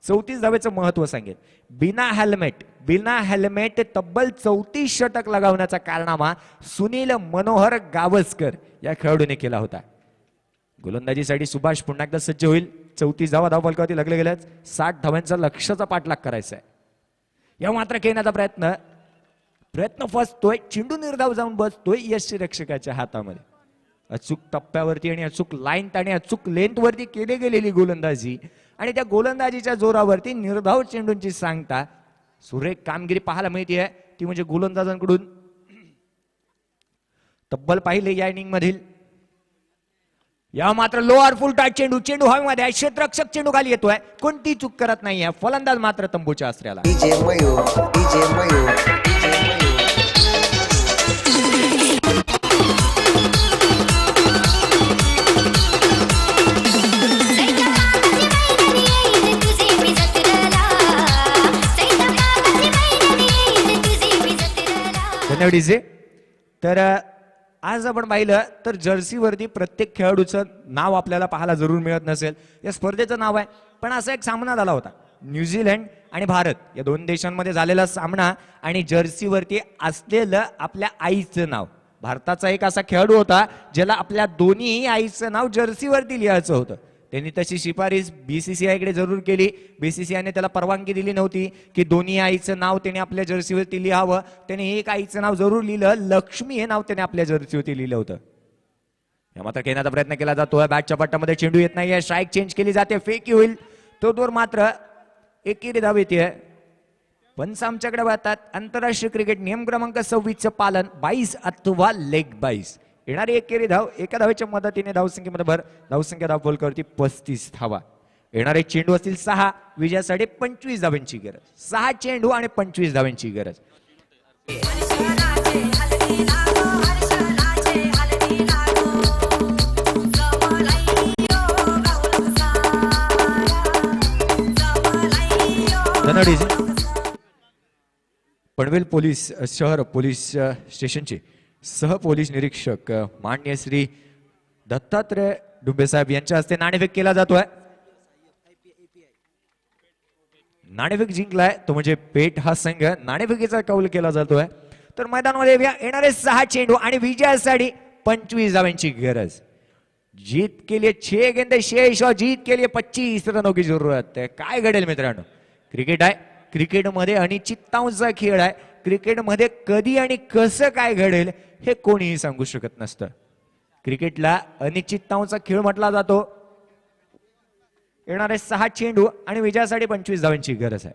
34 धावेचं महत्व सांगेल. बिना हेल्मेट तब्बल 34 षटक लगावण्याचा कारनामा सुनील मनोहर गावस्कर या खेळाडूने केला होता. गोलंदाजीसाठी सुभाष पुन्हा एकदा सज्ज होईल. 34 धावा धावफलकावरती लागले गेल्याच 60 धावांचा लक्ष्याचा पाठलाग करायचा आहे. या मात्र खेळण्याचा प्रयत्न फसतोय. चेंडू निर्धाव जाऊन बसतोय यष्टीरक्षकाच्या हातामध्ये. अचूक टप्प्यावरती आणि अचूक लाईन आणि अचूक लेंथ वरती केली गेलेली गोलंदाजी आणि त्या गोलंदाजीच्या जोरावरती निर्धाव चेंडूंची सांगता सुरेख कामगिरी पाहायला मिळते. ती म्हणजे गोलंदाजांकडून. तब्बल पाहिले या इनिंग मधील. या मात्र लोअर फुल टॉस चेंडू हवेमध्ये आहे. क्षेत्ररक्षक चेंडू खाली येतोय. कोणती चूक करत नाहीये. फलंदाज मात्र तंबूच्या आश्रयाला. DJ Mayur DJ Mayur DJ Mayur धन्यवाद डीजे. तर आज आपण पाहिलं तर जर्सीवरती प्रत्येक खेळाडूचं नाव आपल्याला पाहायला जरूर मिळत नसेल. या स्पर्धेचं नाव आहे. पण असा एक सामना झाला होता न्यूझीलंड आणि भारत या दोन देशांमध्ये झालेला सामना आणि जर्सीवरती असलेलं आपल्या आईचं नाव. भारताचा एक असा खेळाडू होता ज्याला आपल्या दोन्ही आईचं नाव जर्सीवरती लिहायचं होतं. त्यांनी तशी शिफारस BCCI कडे जरूर केली. BCCI ने त्याला परवानगी दिली नव्हती की दोन्ही आईचं नाव त्याने आपल्या जर्सीवरती लिहावं. त्याने एक आईचं नाव जरूर लिहिलं. लक्ष्मी हे नाव त्याने आपल्या जर्सीवरती लिहिलं होतं. या मात्र खेळण्याचा प्रयत्न केला जातोय. बॅटच्या पट्ट्यामध्ये चेंडू येत नाहीये. स्ट्राईक चेंज केली जाते. फेकी होईल. तो दूर मात्र एकेरी धाव येते. पंच आमच्याकडे वाहतात. आंतरराष्ट्रीय क्रिकेट नियम क्रमांक 26 पालन 22 अथवा लेग 22. येणारी एकेरी धाव एका धावेच्या मदतीने धावसंख्येमध्ये भर. धावसंख्या धावफलकावरती 35 धावा. येणारे चेंडू असतील 6. विजयासाठी 25 धावांची गरज. 6 चेंडू आणि 25 धावांची गरज. पनवेल पोलीस शहर पोलीस स्टेशनचे सह पोलीस निरीक्षक माननीय श्री दत्तात्रय डुबे साहेब यांच्या हस्ते नाणेफेक केला जातोय. नाणेफेक जिंकलाय तो म्हणजे पेठ हा संघ. नाणेफेकीचा कौल केला जातोय. तर मैदानामध्ये येणारे 6 चेंडू आणि विजयासाठी 25 धावांची गरज. जीत के लिए 6 गेंदे शेष और जीत के लिए 25 रनों की जरूरत है. काय घडेल मित्रांनो. क्रिकेट आहे. क्रिकेटमध्ये अनिश्चिततांचा खेळ आहे. क्रिकेटमध्ये कधी आणि कसं काय घडेल हे कोणीही सांगू शकत नसतं. क्रिकेटला अनिश्चिततांचा खेळ म्हटला जातो. येणारे 6 चेंडू आणि विजयासाठी 25 धावांची गरज आहे.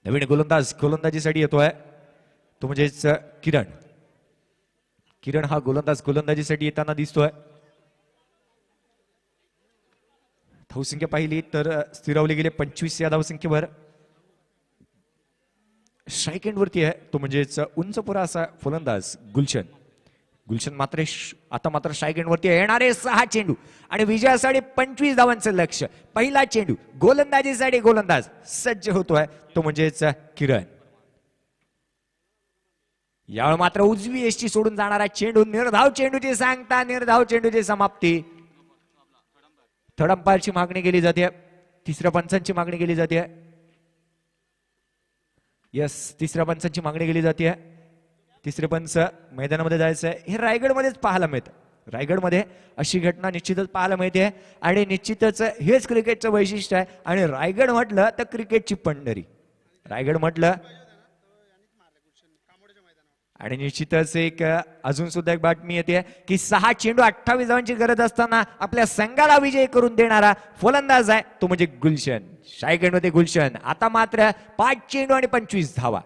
नवीन गोलंदाजीसाठी येतोय तो म्हणजेच किरण हा गोलंदाजीसाठी येताना दिसतोय. धावसंख्या पाहिली तर स्थिरावली गेले 25 या धावसंख्येवर. स्ट्राईक एंड वरती आहे तो म्हणजेच उंचपुरा असा फलंदाज गुलशन मात्र आता मात्र स्ट्राईक एंड वरती येणारे 6 चेंडू आणि विजयासाठी 25 धावांचं लक्ष्य. पहिला चेंडू गोलंदाजीसाठी गोलंदाज सज्ज होतोय तो म्हणजेच किरण. यावेळी मात्र उजवी एसटी सोडून जाणारा चेंडू. निर्धाव चेंडूची सांगता. निर्धाव चेंडूची समाप्ती. थर्ड अंपायरची मागणी केली जाते. तिसऱ्या पंचांची मागणी केली जाते. तिसऱ्या पंचांची मागणी केली जाते. तिसरे पंच मैदानामध्ये जायचं आहे. हे रायगडमध्येच पाहायला मिळतं. रायगडमध्ये अशी घटना निश्चितच पाहायला मिळते आणि निश्चितच हेच क्रिकेटचं वैशिष्ट्य आहे. आणि रायगड म्हटलं तर क्रिकेटची पंढरी. रायगड म्हटलं आणि निश्चितच एक अजून सुद्धा एक बातमी येते की 6 चेंडू 28 धावांची गरज असताना आपल्या संघाला विजय करून देणारा फलंदाज आहे तो म्हणजे गुलशन. स्ट्राईक गुलशन. आता मात्र 5 चेंडू आणि 25 धावा.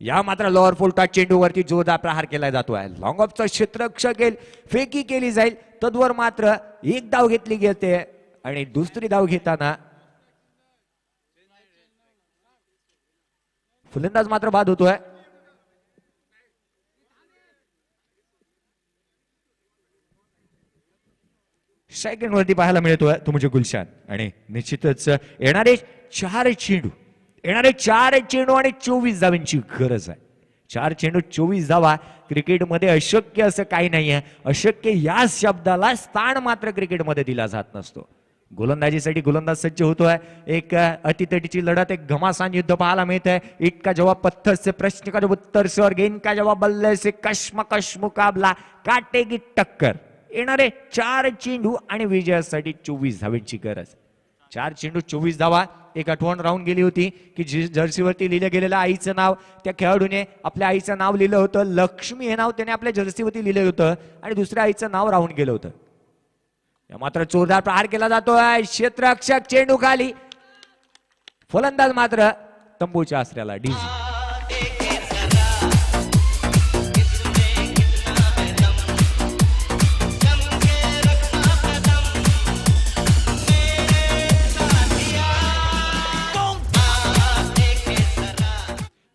या मात्र लोअर फुल टॉस चेंडूवरती जोरदार प्रहार केला जातोय. लॉंग ऑफचा क्षेत्ररक्षक येईल. फेकी केली जाईल. तद्वर मात्र एक धाव घेतली गेली आणि दुसरी धाव घेताना फलंदाज मात्र बाद होतोय. सेकंड वरती पाहायला मिळतोय तो म्हणजे गुलशान. आणि निश्चितच येणारे 4 चेंडू आणि 24 धावांची गरज आहे. 4 चेंडू 24 धावा. क्रिकेटमध्ये अशक्य असं काही नाहीये. अशक्य या शब्दाला स्थान मात्र क्रिकेटमध्ये दिला जात नसतो. गोलंदाजीसाठी गोलंदाज सज्ज होतोय. एक अटीतटीची लढत, एक घमासान युद्ध पाहायला मिळत आहे. ईट का जवाब पत्थर से, प्रश्न का जवाब उत्तर से और गेंद का जवाब बल्ले से, कश्मकश मुकाबला, काटे की टक्कर. येणारे 4 चेंडू आणि विजयासाठी 24 धावांची गरज. 4 चेंडू 24 धावा. एक आठवण राहून गेली होती की जर्सीवरती लिहिलं गेलेलं आईचं नाव, त्या खेळाडूने आपल्या आईचं नाव लिहिलं होतं. लक्ष्मी हे नाव त्याने आपल्या जर्सीवरती लिहिलं होतं आणि दुसऱ्या आईचं नाव राहून गेलं होतं. मात्र जोरदार प्रहार केला जातोय. क्षेत्ररक्षक चेंडू खाली. फलंदाज मात्र तंबूच्या आसऱ्याला डीजी.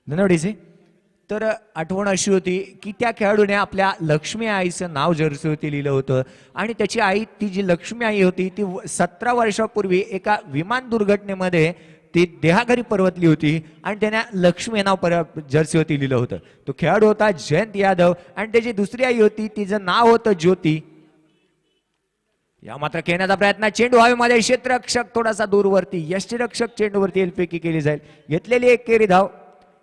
धन्यवाद. तर आठवण अशी होती की त्या खेळाडूने आपल्या लक्ष्मी आईचं नाव जर्सीवरती लिहिलं होतं आणि त्याची आई, ती जी लक्ष्मी आई होती, ती 17 वर्षापूर्वी एका विमान दुर्घटनेमध्ये ती देहाघरी परतली होती आणि त्याने लक्ष्मी नाव जर्सीवरती लिहिलं होतं. तो खेळाडू होता जयंत यादव आणि त्याची दुसरी आई होती, तिचं नाव होतं ज्योती. या मात्र खेळण्याचा प्रयत्न, चेंडू हवेमध्ये, क्षेत्ररक्षक थोडासा दूरवरती, यष्टीरक्षक चेंडूवरती एलपीकी केली जाईल. घेतलेली एक केरी धाव.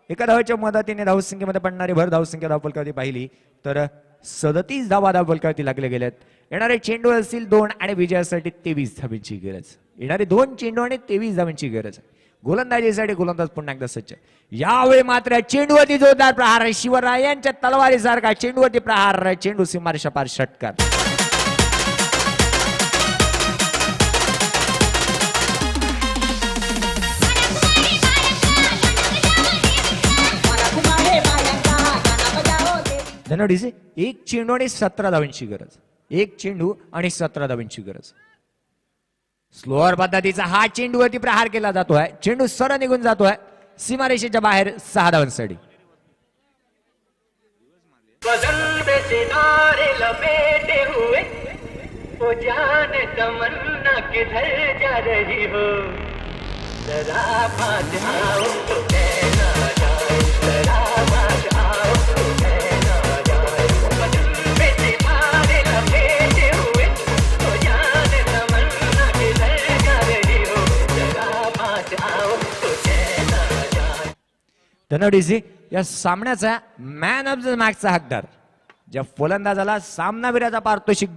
एका धावेच्या मदतीने धावसंख्येमध्ये पडणारी भर धावसंख्या धावफलकावरती पाहिली तर 37 धावा धावफलकावरती लागले गेल्यात. येणारे चेंडू असतील 2 आणि विजयासाठी 23 धावांची गरज. येणारे 2 चेंडू आणि 23 धावांची गरज. गोलंदाजीसाठी गोलंदाज पुन्हा एकदा सज्ज. यावेळी मात्र चेंडूवरती जोरदार प्रहार. शिवराय यांच्या तलवारीसारखा चेंडूवरती प्रहार. चेंडू सीमारेषा पार षटकार. धन्यवाद. एक चेंडू आणि 17 धावांची गरज. एक चेंडू आणि 17 धावांची गरज. स्लोअर पद्धतीचा हा चेंडूवरती प्रहार केला जातोय. चेंडू सरळ निघून जातोय सीमारेषेच्या बाहेर 6 धावांसाठी. बदन पे सितारे लपेटे हुए, वो जाने तमन्ना किधर जा रही हो, जरा पास आओ तो कहना जाए, जरा पास आओ तो कहना जाए. बदन पे सितारे लपेटे हुए, वो जाने तमन्ना किधर जा रही हो, जरा पास आओ तो कहना जाए. धन्यवाद. या सामन्याचा मॅन ऑफ द मॅचचा हकदार, ज्या फलंदाजाला सामनावीराचा पारितोषिक